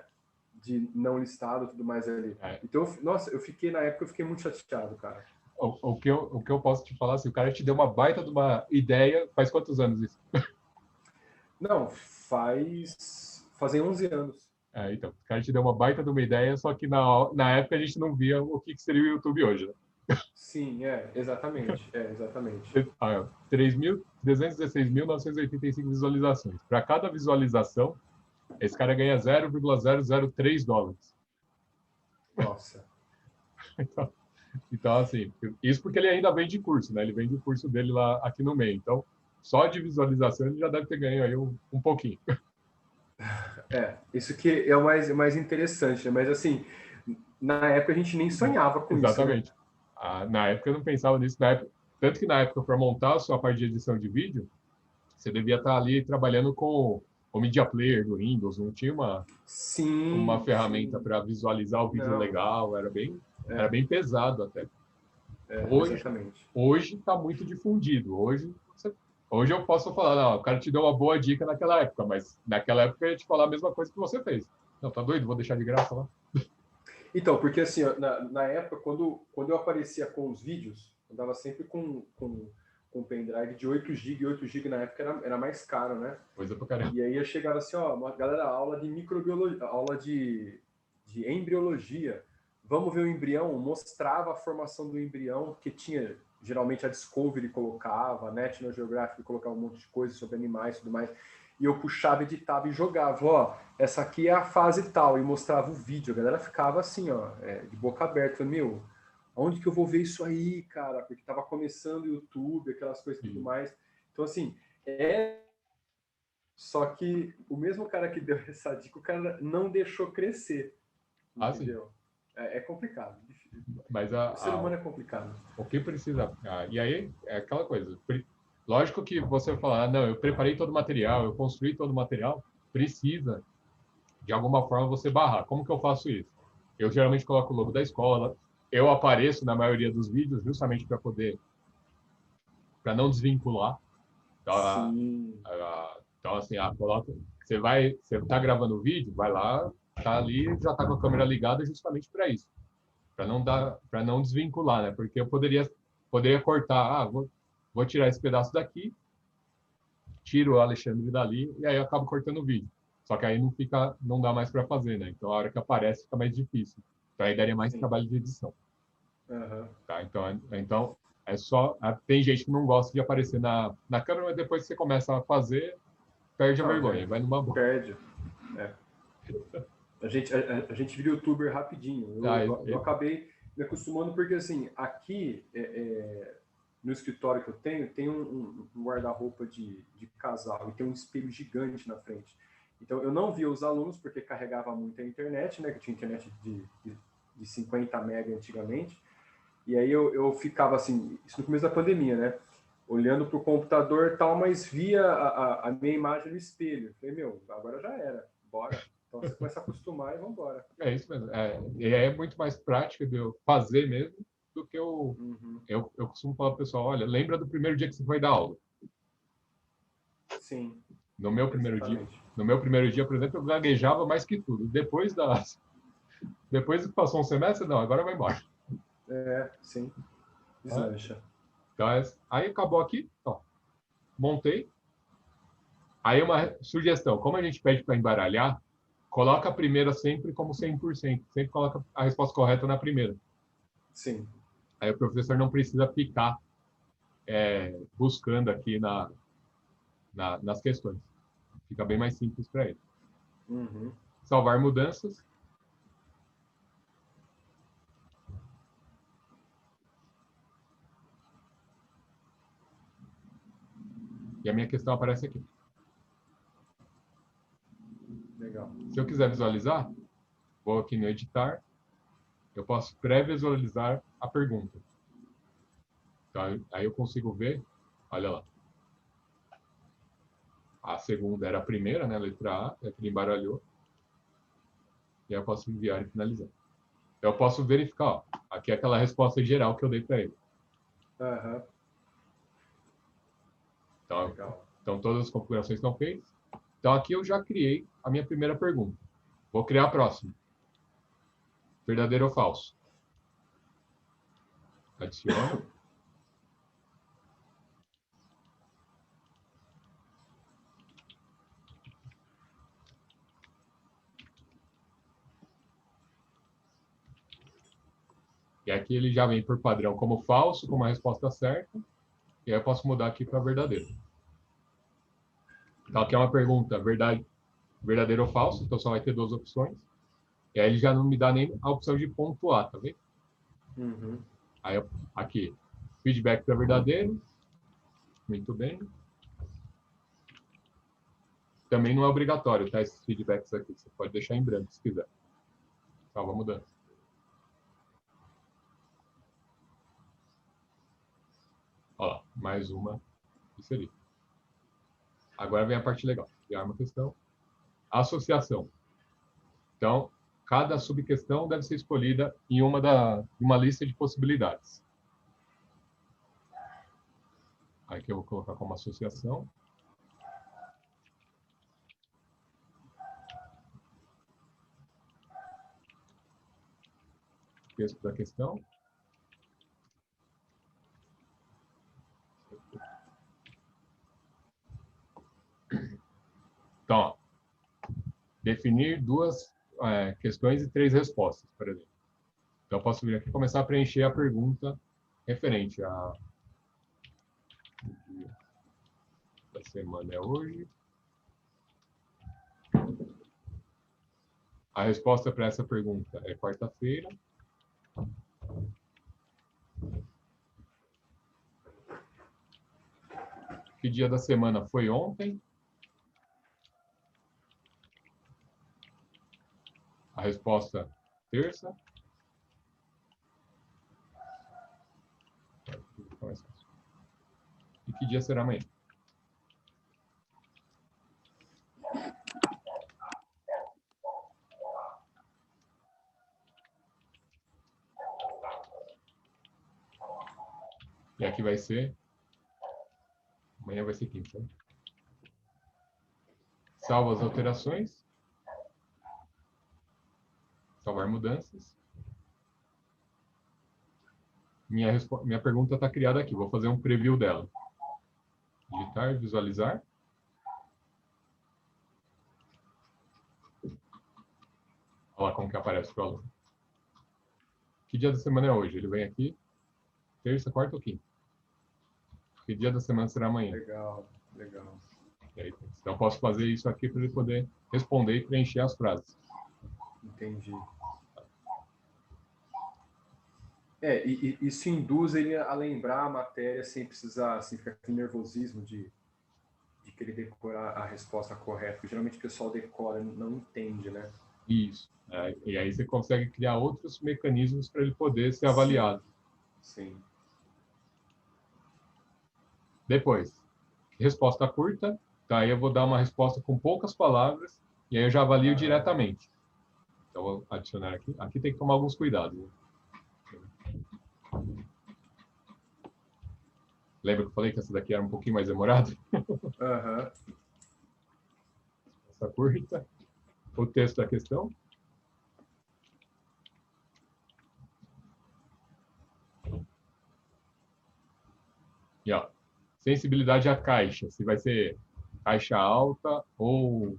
De não listado e tudo mais ali. Então, nossa, na época eu fiquei muito chateado, cara. O que eu posso te falar, assim, o cara te deu uma baita de uma ideia, faz quantos anos isso? Não, fazem 11 anos. Então, o cara te deu uma baita de uma ideia, só que na época a gente não via o que seria o YouTube hoje, né? Sim, exatamente. 316.985 visualizações. Para cada visualização, esse cara ganha $0,003. Nossa. Então, Então, assim, isso porque ele ainda vende curso, né? Ele vende o curso dele lá aqui no meio. Então, só de visualização ele já deve ter ganho aí um pouquinho. Isso que é o mais interessante, né? Mas assim, na época a gente nem sonhava com isso, né? Exatamente. Na época eu não pensava nisso. Tanto que na época, para montar a sua parte de edição de vídeo, você devia estar ali trabalhando com o Media Player do Windows, não tinha uma Sim, ferramenta sim. para visualizar o vídeo Não, legal, era bem pesado até. Hoje exatamente. hoje está muito difundido. Hoje eu posso falar, não, o cara te deu uma boa dica naquela época, mas naquela época eu ia te falar a mesma coisa que você fez. Não, tá doido? Vou deixar de graça lá. Então, porque assim, ó, na época, quando eu aparecia com os vídeos, eu dava sempre com pendrive de 8 GB, e 8 GB na época era mais caro, né? Coisa pra caramba. E aí eu chegava assim, ó, uma galera, aula de microbiologia, aula de embriologia. Vamos ver o embrião, mostrava a formação do embrião, que tinha, geralmente a Discovery colocava, a National Geographic colocava um monte de coisa sobre animais e tudo mais. E eu puxava, editava e jogava, ó, essa aqui é a fase tal, e mostrava o vídeo. A galera ficava assim, ó, de boca aberta, falando, meu, onde que eu vou ver isso aí, cara? Porque tava começando o YouTube, aquelas coisas e tudo mais. Então, assim, só que o mesmo cara que deu essa dica, o cara não deixou crescer, Ah, sim. entendeu? É complicado. Mas O ser humano é complicado. o que precisa. E aí é aquela coisa. Lógico que você vai falar, não, eu preparei todo o material, eu construí todo o material, precisa, de alguma forma, você barrar. Como que eu faço isso? Eu geralmente coloco o logo da escola, eu apareço na maioria dos vídeos justamente para não desvincular. Então, Sim. então assim, coloca, você tá gravando o vídeo, vai lá, tá ali, já tá com a câmera ligada justamente para isso, para não desvincular, né? Porque eu poderia cortar, vou tirar esse pedaço daqui, tiro o Alexandre dali e aí eu acabo cortando o vídeo. Só que aí não dá mais para fazer, né? Então a hora que aparece fica mais difícil. Então aí daria mais Sim. trabalho de edição. Uhum. Tá? Então é só. Tem gente que não gosta de aparecer na câmera, mas depois que você começa a fazer, perde a Não, vergonha, vai numa boa. perde. A gente vira youtuber rapidinho. Eu acabei me acostumando porque, assim, aqui no escritório que eu tenho, tem um guarda-roupa de casal e tem um espelho gigante na frente. Então, eu não via os alunos porque carregava muito a internet, né? Que tinha internet de 50 mega antigamente. E aí eu ficava assim, isso no começo da pandemia, né? Olhando para o computador e tal, mas via a minha imagem no espelho. Eu falei, meu, agora já era, bora. Então você começa a acostumar e vamos embora. É isso mesmo. É muito mais prático de eu fazer mesmo do que Uhum. eu costumo falar pro pessoal, olha, lembra do primeiro dia que você foi dar aula. Sim, No meu primeiro dia, exatamente. no meu primeiro dia, por exemplo, eu gaguejava mais que tudo. Depois que passou um semestre, não, agora vai embora. Sim, Tá? deslancha. Então, aí acabou aqui, ó, montei. Aí uma sugestão, como a gente pede para embaralhar, coloca a primeira sempre como 100%, sempre coloca a resposta correta na primeira. Sim. Aí o professor não precisa ficar buscando aqui nas questões. Fica bem mais simples para ele. Uhum. Salvar mudanças. E a minha questão aparece aqui. Legal. Se eu quiser visualizar, vou aqui no editar, eu posso pré-visualizar a pergunta. Então, aí eu consigo ver, olha lá. A segunda era a primeira, né? Letra A, é que ele embaralhou. E aí eu posso enviar e finalizar. Eu posso verificar, ó, aqui é aquela resposta geral que eu dei para ele. Uhum. Então, todas as configurações estão feitas. Então, aqui eu já criei a minha primeira pergunta. Vou criar a próxima. Verdadeiro ou falso? Adiciono. E aqui ele já vem por padrão como falso, como a resposta certa. E aí eu posso mudar aqui para verdadeiro. Então, aqui é uma pergunta verdadeiro ou falso, então só vai ter duas opções. E aí ele já não me dá nem a opção de pontuar, tá vendo? Uhum. Aí, aqui, feedback é verdadeiro. Muito bem. Também não é obrigatório, tá? Esses feedbacks aqui. Você pode deixar em branco, se quiser. Salva a mudança. Ó lá, mais uma inserir. Agora vem a parte legal. Criar uma questão. Associação. Então, cada subquestão deve ser escolhida em uma lista de possibilidades. Aqui eu vou colocar como associação. Texto da questão. Então, ó, definir duas questões e 3 respostas, por exemplo. Então, eu posso vir aqui e começar a preencher a pergunta referente a... O dia da semana é hoje. A resposta para essa pergunta é quarta-feira. Que dia da semana foi ontem? A resposta, terça. E que dia será amanhã? E aqui vai ser... Amanhã vai ser quinta. Né? Salvo as alterações. Salvar mudanças. Minha pergunta está criada aqui. Vou fazer um preview dela. Digitar, visualizar. Olha lá como que aparece para o aluno. Que dia da semana é hoje? Ele vem aqui. Terça, quarta ou quinta? Que dia da semana será amanhã? Legal, legal. Aí, então, eu posso fazer isso aqui para ele poder responder e preencher as frases. Entendi. E isso induz ele a lembrar a matéria sem precisar assim, ficar com nervosismo de querer decorar a resposta correta. Porque geralmente o pessoal decora, não entende, né? Isso. E aí você consegue criar outros mecanismos para ele poder ser avaliado. Sim. Depois, resposta curta. Tá, aí eu vou dar uma resposta com poucas palavras e aí eu já avalio diretamente. Então, vou adicionar aqui. Aqui tem que tomar alguns cuidados. Né? Lembra que eu falei que essa daqui era um pouquinho mais demorada? Uhum. Essa curta. O texto da questão. E, ó, sensibilidade à caixa. Se vai ser caixa alta ou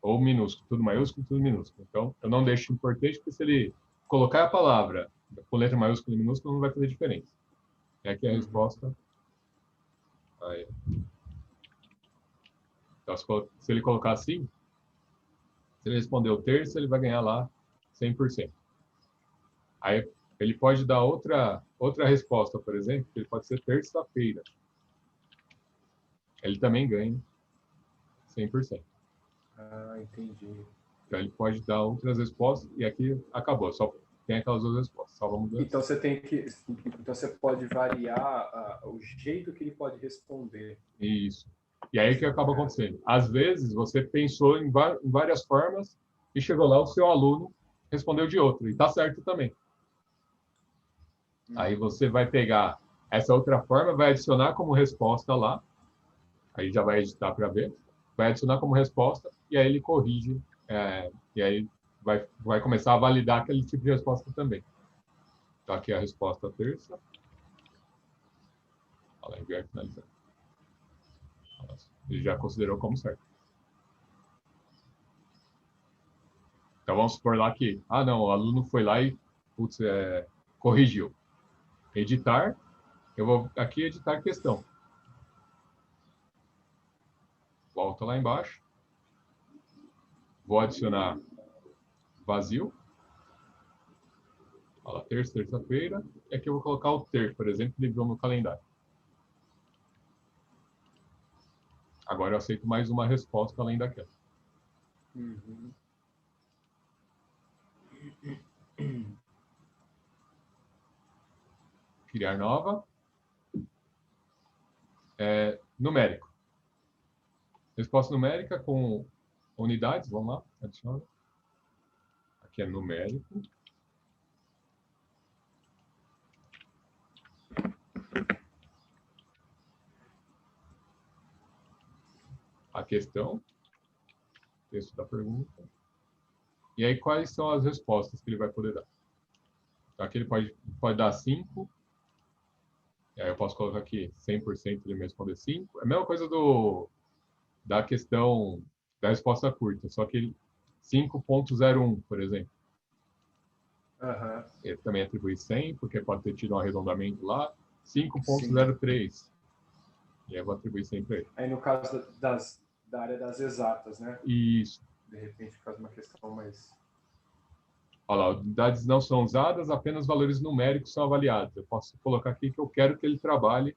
minúsculo. Tudo maiúsculo, tudo minúsculo. Então, eu não deixo importante, porque se ele colocar a palavra com letra maiúscula e minúscula, não vai fazer diferença. É aqui a resposta. Aí. Então, se ele colocar assim, se ele respondeu terça, ele vai ganhar lá 100%. Aí ele pode dar outra resposta, por exemplo, que ele pode ser terça-feira. Ele também ganha 100%. Ah, entendi. Então ele pode dar outras respostas e aqui acabou, só tem aquelas duas respostas. Salva a mudança. Então você pode variar o jeito que ele pode responder. Isso. E aí o que acaba acontecendo? Às vezes você pensou em várias formas e chegou lá, o seu aluno respondeu de outra, e está certo também. Aí você vai pegar essa outra forma, vai adicionar como resposta lá, aí já vai editar para ver, vai adicionar como resposta e aí ele corrige, e aí vai começar a validar aquele tipo de resposta também. Então aqui a resposta terça. Olha lá, enviar e finalizar. Ele já considerou como certo. Então vamos supor lá que, não, o aluno foi lá e corrigiu. Editar, eu vou aqui editar questão. Volta lá embaixo. Vou adicionar vazio. Olha lá, terça, terça-feira. E aqui eu vou colocar o ter, por exemplo, que ele viu no calendário. Agora eu aceito mais uma resposta além daquela. Uhum. Criar nova. Numérico. Resposta numérica com unidades. Vamos lá, adiciona. Aqui é numérico. A questão. Texto da pergunta. E aí, quais são as respostas que ele vai poder dar? Então, aqui ele pode dar 5. E aí eu posso colocar aqui 100% ele me responder 5. É a mesma coisa da questão da resposta curta, só que 5.01, por exemplo. Uhum. Ele também atribui 100, porque pode ter tido um arredondamento lá. 5.03. E aí eu vou atribuir 100 para ele. Aí no caso da área das exatas, né? Isso. De repente faz uma questão mais... Olha lá, unidades não são usadas, apenas valores numéricos são avaliados. Eu posso colocar aqui que eu quero que ele trabalhe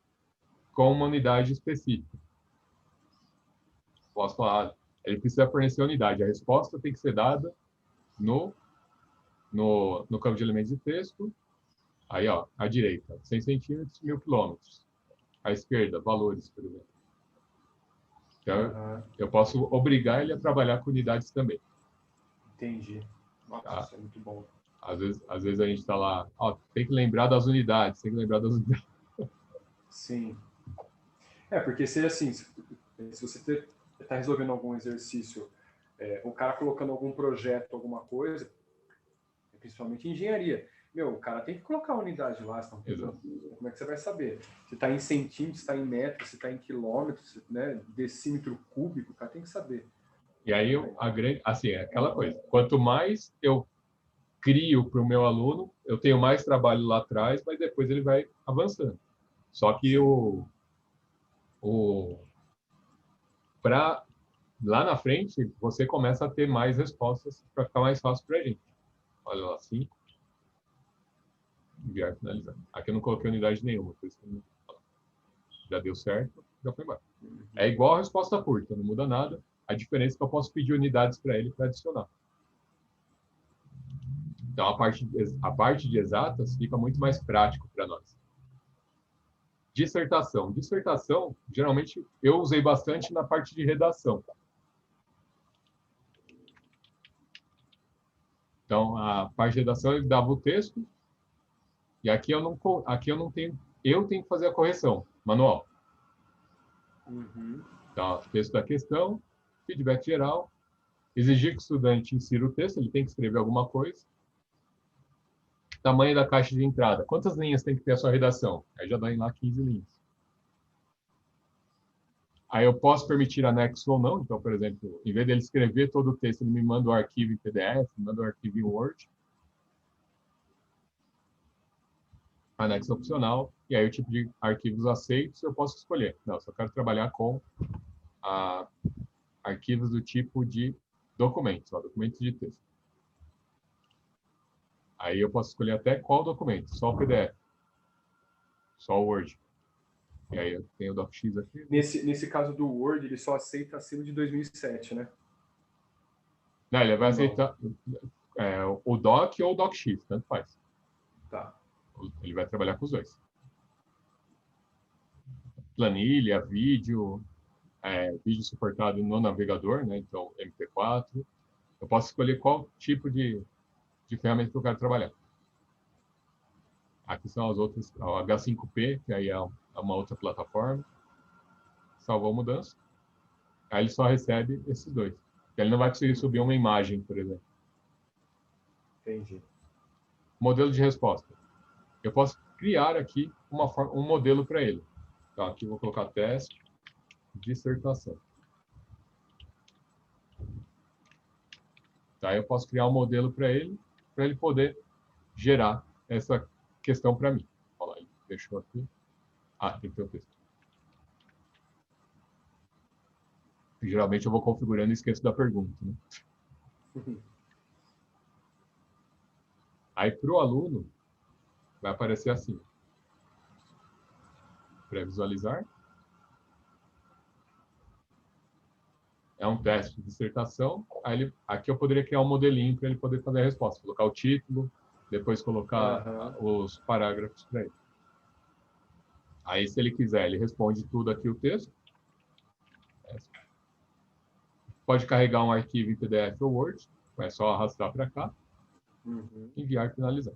com uma unidade específica. Posso falar, ele precisa fornecer a unidade. A resposta tem que ser dada no campo de elementos de texto. Aí, ó, à direita, 100 centímetros, 1000 quilômetros. À esquerda, valores, por exemplo. Então, eu posso obrigar ele a trabalhar com unidades também. Entendi. Nossa, Tá? isso é muito bom. Às vezes a gente está lá, ó, tem que lembrar das unidades, tem que lembrar das unidades. Sim. Porque se assim, se você está resolvendo algum exercício, o cara colocando algum projeto, alguma coisa, principalmente engenharia, o cara tem que colocar a unidade lá, senão, como é que você vai saber? Se está em centímetros, se está em metros, se está em quilômetros, né? Decímetro cúbico, o cara tem que saber. E aí, assim, é aquela coisa, quanto mais eu crio para o meu aluno, eu tenho mais trabalho lá atrás, mas depois ele vai avançando. Só que lá na frente, você começa a ter mais respostas para ficar mais fácil para a gente. Olha lá, assim. Enviar finalizar. Aqui eu não coloquei unidade nenhuma, por isso que já deu certo, já foi embora. É igual a resposta curta, não muda nada. A diferença é que eu posso pedir unidades para ele para adicionar. Então, a parte de exatas fica muito mais prático para nós. Dissertação. Dissertação, geralmente, eu usei bastante na parte de redação. Então, a parte de redação, ele dava o texto, e aqui eu não tenho, eu tenho que fazer a correção, manual. Então, texto da questão, feedback geral, exigir que o estudante insira o texto, ele tem que escrever alguma coisa. Tamanho da caixa de entrada. Quantas linhas tem que ter a sua redação? Aí já dá em lá 15 linhas. Aí eu posso permitir anexo ou não. Então, por exemplo, em vez dele escrever todo o texto, ele me manda o arquivo em PDF, me manda o arquivo em Word. Anexo opcional. E aí o tipo de arquivos aceitos eu posso escolher. Não, só quero trabalhar com arquivos do tipo de documentos, documentos de texto. Aí eu posso escolher até qual documento, só o PDF, só o Word. E aí eu tenho o DocX aqui. Nesse caso do Word, ele só aceita acima de 2007, né? Não, ele vai aceitar o Doc ou o DocX, tanto faz. Tá. Ele vai trabalhar com os dois. Planilha, vídeo suportado no navegador, né? Então MP4. Eu posso escolher qual tipo de ferramenta que eu quero trabalhar. Aqui são as outras, o H5P, que aí é uma outra plataforma. Salvou a mudança. Aí ele só recebe esses dois. Ele não vai conseguir subir uma imagem, por exemplo. Entendi. Modelo de resposta. Eu posso criar aqui um modelo para ele. Então, aqui eu vou colocar teste, dissertação. Tá, eu posso criar um modelo para ele poder gerar essa questão para mim. Olha lá, ele deixou aqui. Tem que ter o texto. Geralmente eu vou configurando e esqueço da pergunta, né? Aí, para o aluno, vai aparecer assim. Pré-visualizar. É um teste de dissertação. Aí aqui eu poderia criar um modelinho para ele poder fazer a resposta. Colocar o título, depois colocar os parágrafos para ele. Aí, se ele quiser, ele responde tudo aqui o texto. Pode carregar um arquivo em PDF ou Word. É só arrastar para cá. Enviar e finalizar.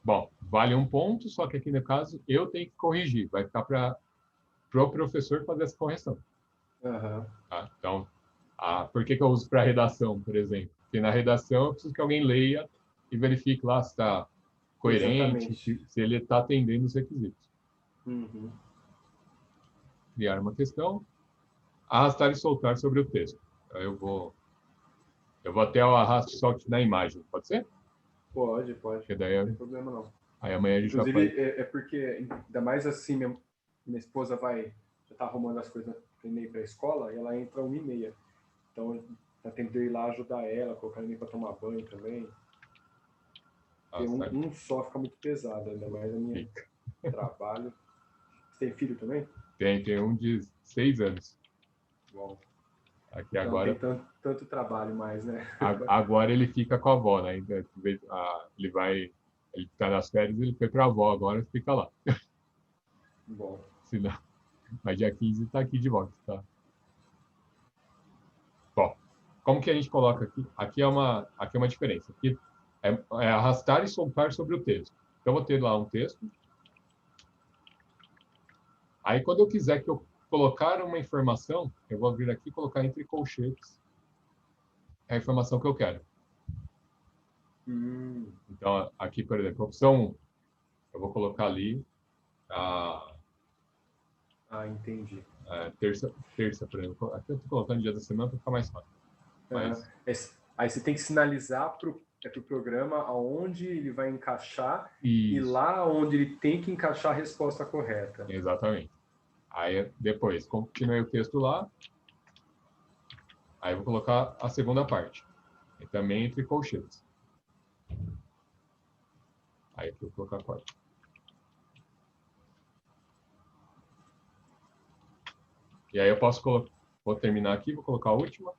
Bom, vale um ponto, só que aqui no caso eu tenho que corrigir. Vai ficar para o professor fazer essa correção. Tá? Então, por que eu uso para redação, por exemplo? Porque na redação eu preciso que alguém leia e verifique lá se está coerente, se ele está atendendo os requisitos. Criar uma questão, arrastar e soltar sobre o texto. Então, eu vou até o arrasto e solte na imagem, pode ser? Pode. Porque daí não tem problema não. Aí amanhã a gente Inclusive, é porque, ainda mais assim, minha esposa já tá arrumando as coisas para ir para a escola, e ela entra 1h30. Então, eu tentei ir lá ajudar ela, colocar ele para tomar banho também. Porque um só fica muito pesado, ainda mais a minha trabalho. Você tem filho também? Tem um de 6 anos. Bom. Aqui então, agora tem tanto trabalho mais, né? Agora ele fica com a avó, né? Ele tá nas férias, ele foi para a avó, agora fica lá. Bom. Senão, mas dia 15 está aqui de volta, tá? Bom, como que a gente coloca aqui? Aqui é uma diferença. Aqui é arrastar e soltar sobre o texto. Então, eu vou ter lá um texto. Aí, quando eu quiser que eu colocar uma informação, eu vou vir aqui e colocar entre colchetes a informação que eu quero. Então, aqui, por exemplo, a opção 1, eu vou colocar ali entendi. Terça, por exemplo. Aqui eu estou colocando dia da semana para ficar mais fácil. Mas... Aí você tem que sinalizar para o programa aonde ele vai encaixar Isso. E lá onde ele tem que encaixar a resposta correta. Exatamente. Aí depois, continuei o texto lá. Aí eu vou colocar a segunda parte. E também entre colchetes. Aí aqui eu vou colocar a quarta. E aí eu posso colocar... Vou terminar aqui, vou colocar a última.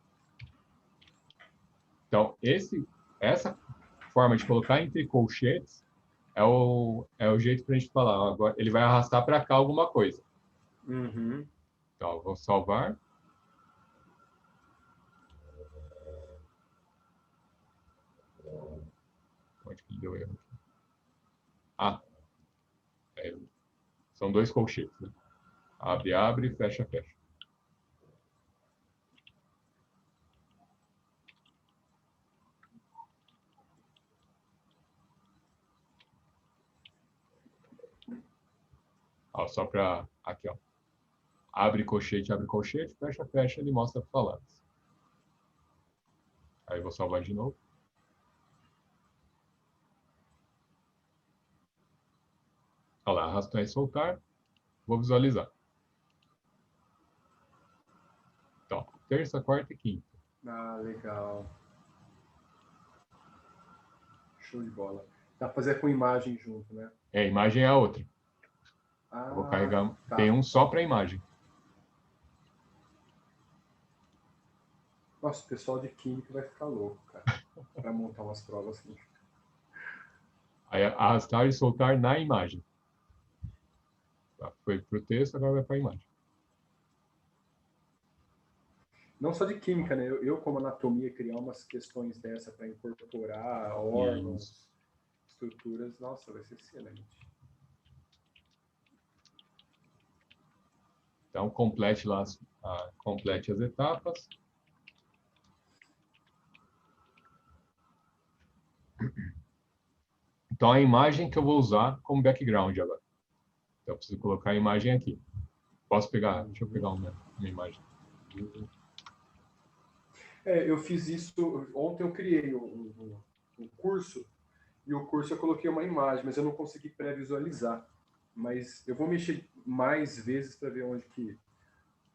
Então, essa forma de colocar entre colchetes é o jeito para a gente falar. Agora, ele vai arrastar para cá alguma coisa. Então, eu vou salvar. Onde que deu erro aqui? São 2 colchetes. Né? Abre, fecha. Ó, só para aqui, ó. Abre colchete, fecha, ele mostra palavras. Aí eu vou salvar de novo. Olha lá, arrastar e soltar. Vou visualizar. Então, terça, quarta e quinta. Legal. Show de bola. Dá para fazer com imagem junto, né? A imagem é a outra. Eu vou carregar. Tá. Tem um só para imagem. Nossa, o pessoal de química vai ficar louco, cara. Para montar umas provas assim. Aí arrastar e soltar na imagem. Foi para o texto, agora vai para a imagem. Não só de química, né? Eu como anatomia, criar umas questões dessa para incorporar órgãos, estruturas, nossa, vai ser excelente. Então, complete as etapas. Então, a imagem que eu vou usar como background agora. Então, eu preciso colocar a imagem aqui. Posso pegar? Deixa eu pegar uma imagem. Eu fiz isso, ontem eu criei um curso, e o curso eu coloquei uma imagem, mas eu não consegui pré-visualizar. Mas eu vou mexer mais vezes para ver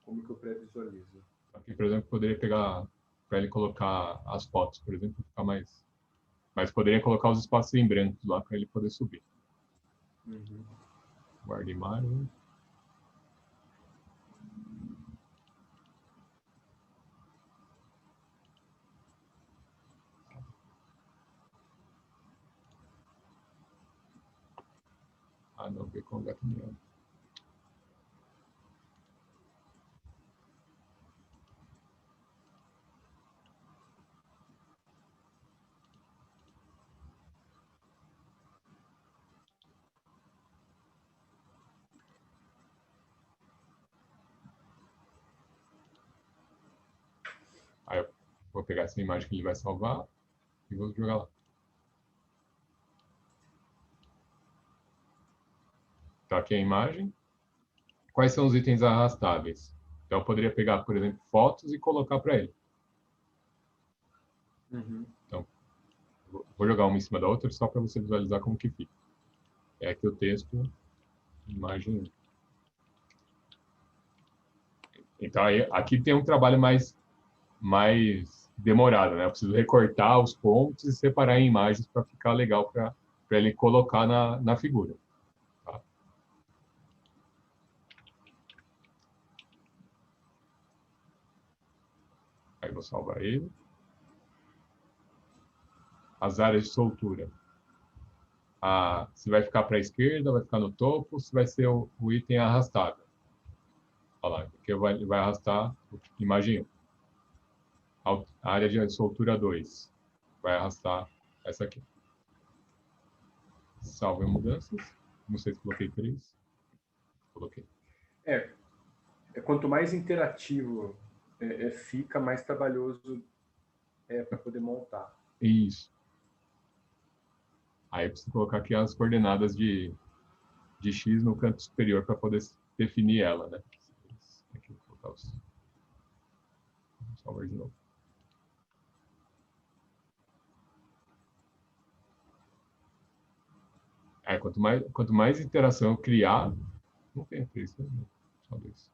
como que eu pré-visualizo. Aqui, por exemplo, poderia pegar para ele colocar as fotos, por exemplo, ficar mais... Mas poderia colocar os espaços em branco lá para ele poder subir. Uhum. Guarda imagem. Ah, não, ver com gato mesmo. Aí eu vou pegar essa imagem que ele vai salvar e vou jogar lá. Então aqui é a imagem. Quais são os itens arrastáveis? Então eu poderia pegar, por exemplo, fotos e colocar para ele. Uhum. Então, vou jogar uma em cima da outra só para você visualizar como que fica. É aqui o texto, imagem 1. Então aí, aqui tem um trabalho mais demorado, né? Eu preciso recortar os pontos e separar em imagens para ficar legal para ele colocar na figura. Tá? Aí vou salvar ele. As áreas de soltura. Se vai ficar para a esquerda, vai ficar no topo, se vai ser o item arrastável. Olha lá, porque vai arrastar imagem 1. A área de soltura 2 vai arrastar essa aqui. Salve mudanças. Não sei se coloquei 3. Coloquei. Quanto mais interativo fica, mais trabalhoso para poder montar. Isso. Aí eu preciso colocar aqui as coordenadas de X no canto superior para poder definir ela, né? Aqui, vou colocar os... Vou salvar de novo. Quanto mais interação eu criar... Não tem 3, né? Só 2.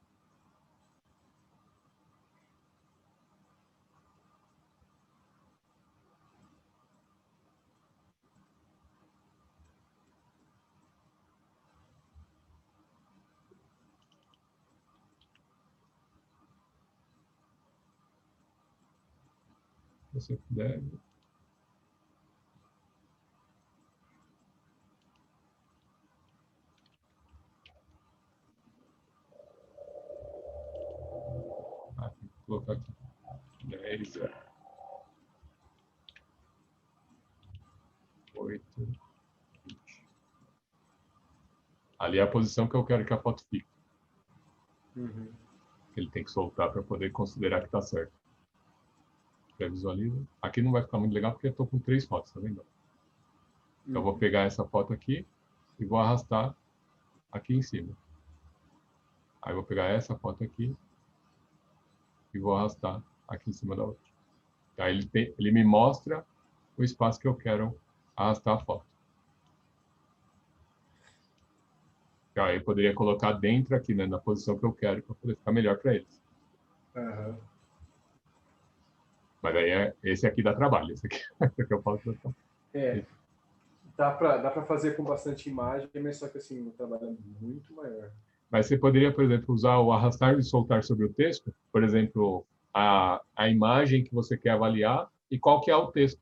Se você puder... Vou colocar aqui. 10, 8, 20. Ali é a posição que eu quero que a foto fique. Uhum. Ele tem que soltar para poder considerar que está certo. Visualiza. Aqui não vai ficar muito legal porque eu estou com 3 fotos, tá vendo? Então eu vou pegar essa foto aqui e vou arrastar aqui em cima. Aí eu vou pegar essa foto aqui e vou arrastar aqui em cima da outra. Aí ele me mostra o espaço que eu quero arrastar a foto. Aí eu poderia colocar dentro aqui, né, na posição que eu quero para poder ficar melhor para eles. Uhum. Mas aí esse aqui dá trabalho, esse aqui que eu posso botar. Dá para fazer com bastante imagem, mas só que assim, o trabalho é muito maior. Mas você poderia, por exemplo, usar o arrastar e soltar sobre o texto, por exemplo, a imagem que você quer avaliar e qual que é o texto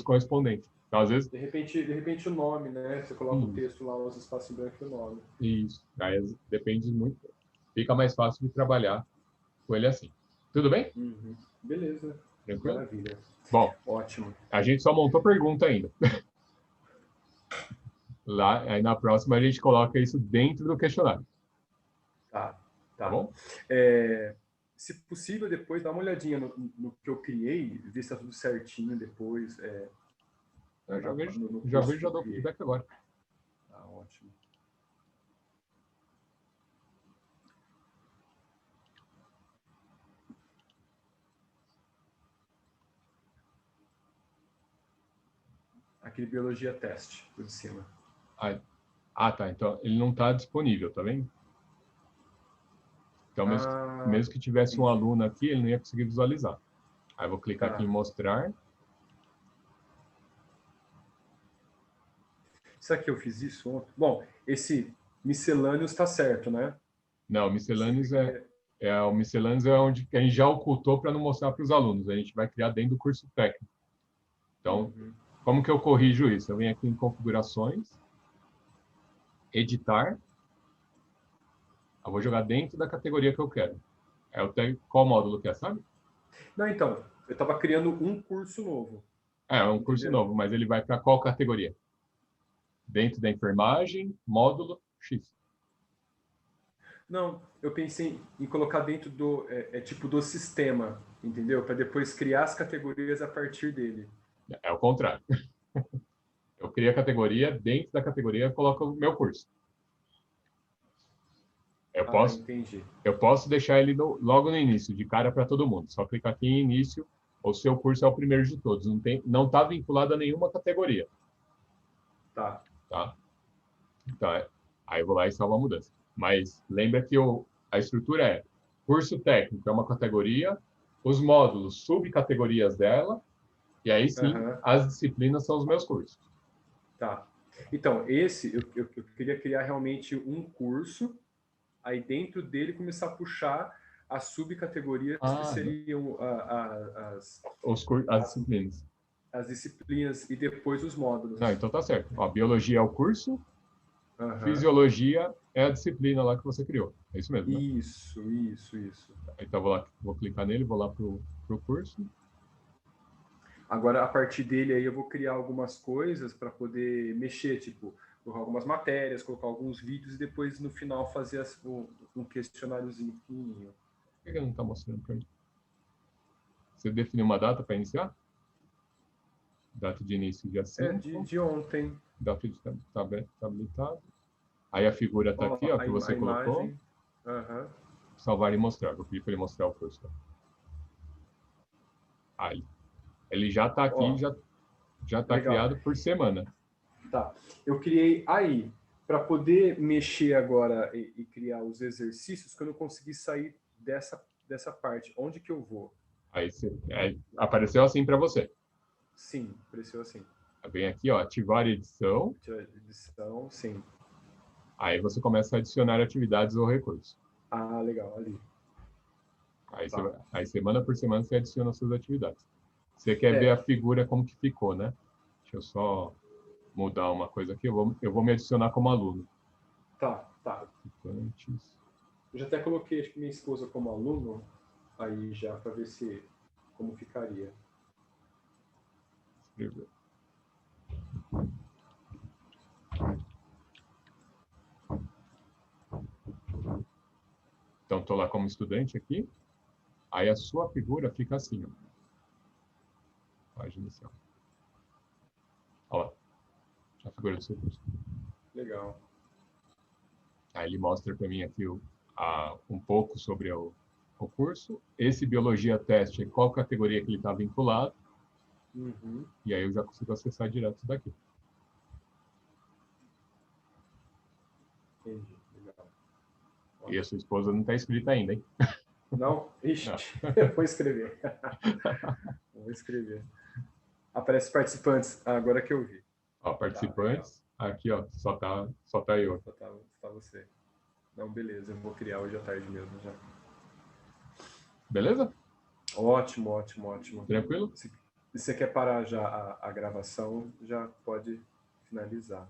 correspondente. Então, às vezes... De repente o nome, né? Você coloca o texto lá, os espaços em branco e o nome. Isso. Aí depende muito. Fica mais fácil de trabalhar com ele assim. Tudo bem? Uhum. Beleza. Tranquilo? Maravilha. Bom, ótimo. A gente só montou pergunta ainda. Lá, aí na próxima a gente coloca isso dentro do questionário. Tá. Tá bom? Se possível, depois dá uma olhadinha no que eu criei, ver se tá tudo certinho depois. Eu já vejo e já dou feedback agora. Tá ótimo. Aquele biologia teste, por cima. Tá. Então, ele não está disponível, tá vendo? Então, mesmo que tivesse um aluno aqui, ele não ia conseguir visualizar. Aí eu vou clicar aqui em mostrar. Será que eu fiz isso ontem? Bom, esse miscelâneos está certo, né? Não, miscelâneos o miscelâneos é onde a gente já ocultou para não mostrar para os alunos. A gente vai criar dentro do curso técnico. Então, como que eu corrijo isso? Eu venho aqui em configurações, editar, eu vou jogar dentro da categoria que eu quero. Qual módulo que é, sabe? Não, então, eu estava criando um curso novo. É um curso novo, mas ele vai para qual categoria? Dentro da enfermagem, módulo X. Não, eu pensei em colocar dentro do tipo do sistema, entendeu? Para depois criar as categorias a partir dele. É o contrário. Eu crio a categoria, dentro da categoria eu coloco o meu curso. Entendi. Eu posso deixar ele logo no início, de cara para todo mundo. Só clicar aqui em início, o seu curso é o primeiro de todos. Não está vinculado a nenhuma categoria. Tá. Então, aí eu vou lá e salvo a mudança. Mas lembra que a estrutura é curso técnico é uma categoria, os módulos, subcategorias dela, e aí sim, as disciplinas são os meus cursos. Tá. Então, eu queria criar realmente um curso, aí dentro dele começar a puxar as subcategorias que seriam as disciplinas. As disciplinas e depois os módulos. Não, então tá certo. Ó, biologia é o curso, fisiologia é a disciplina lá que você criou. É isso mesmo, né? Isso. Então vou clicar nele, vou lá pro curso. Agora, a partir dele, aí eu vou criar algumas coisas para poder mexer, tipo, colocar algumas matérias, colocar alguns vídeos e depois, no final, fazer um questionáriozinho pequenininho. Por que não está mostrando para mim? Você definiu uma data para iniciar? Data de início dia 5. De ontem. Data de tá habilitado. Aí a figura está aqui, ó, que você colocou. Salvar e mostrar. Vou pedir para ele mostrar o curso. Aí. Ele já está aqui, já está criado por semana. Tá. Eu criei aí, para poder mexer agora e criar os exercícios, que eu não consegui sair dessa parte. Onde que eu vou? Aí apareceu assim para você. Sim, apareceu assim. Vem aqui, ó, ativar edição. Ativar edição, sim. Aí você começa a adicionar atividades ou recursos. Legal, ali. Aí semana por semana você adiciona as suas atividades. Você quer ver a figura como que ficou, né? Deixa eu só mudar uma coisa aqui. Eu vou me adicionar como aluno. Tá. Eu já até coloquei, acho que minha esposa como aluno, aí já, para ver como ficaria. Escrever. Então, estou lá como estudante aqui. Aí a sua figura fica assim, ó. Página inicial. Olha lá. A figura do seu curso. Legal. Aí ele mostra para mim aqui um pouco sobre o curso. Esse biologia teste, qual categoria que ele está vinculado. E aí eu já consigo acessar direto daqui. Entendi. Legal. E a sua esposa não está inscrita ainda, hein? Não? Ixi, vou escrever. Vou escrever. Aparece participantes, agora que eu vi. Ó, participantes, aqui, ó, só tá eu. Só tá você. Não, beleza, eu vou criar hoje à tarde mesmo já. Beleza? Ótimo. Tranquilo? Se você quer parar já a gravação, já pode finalizar.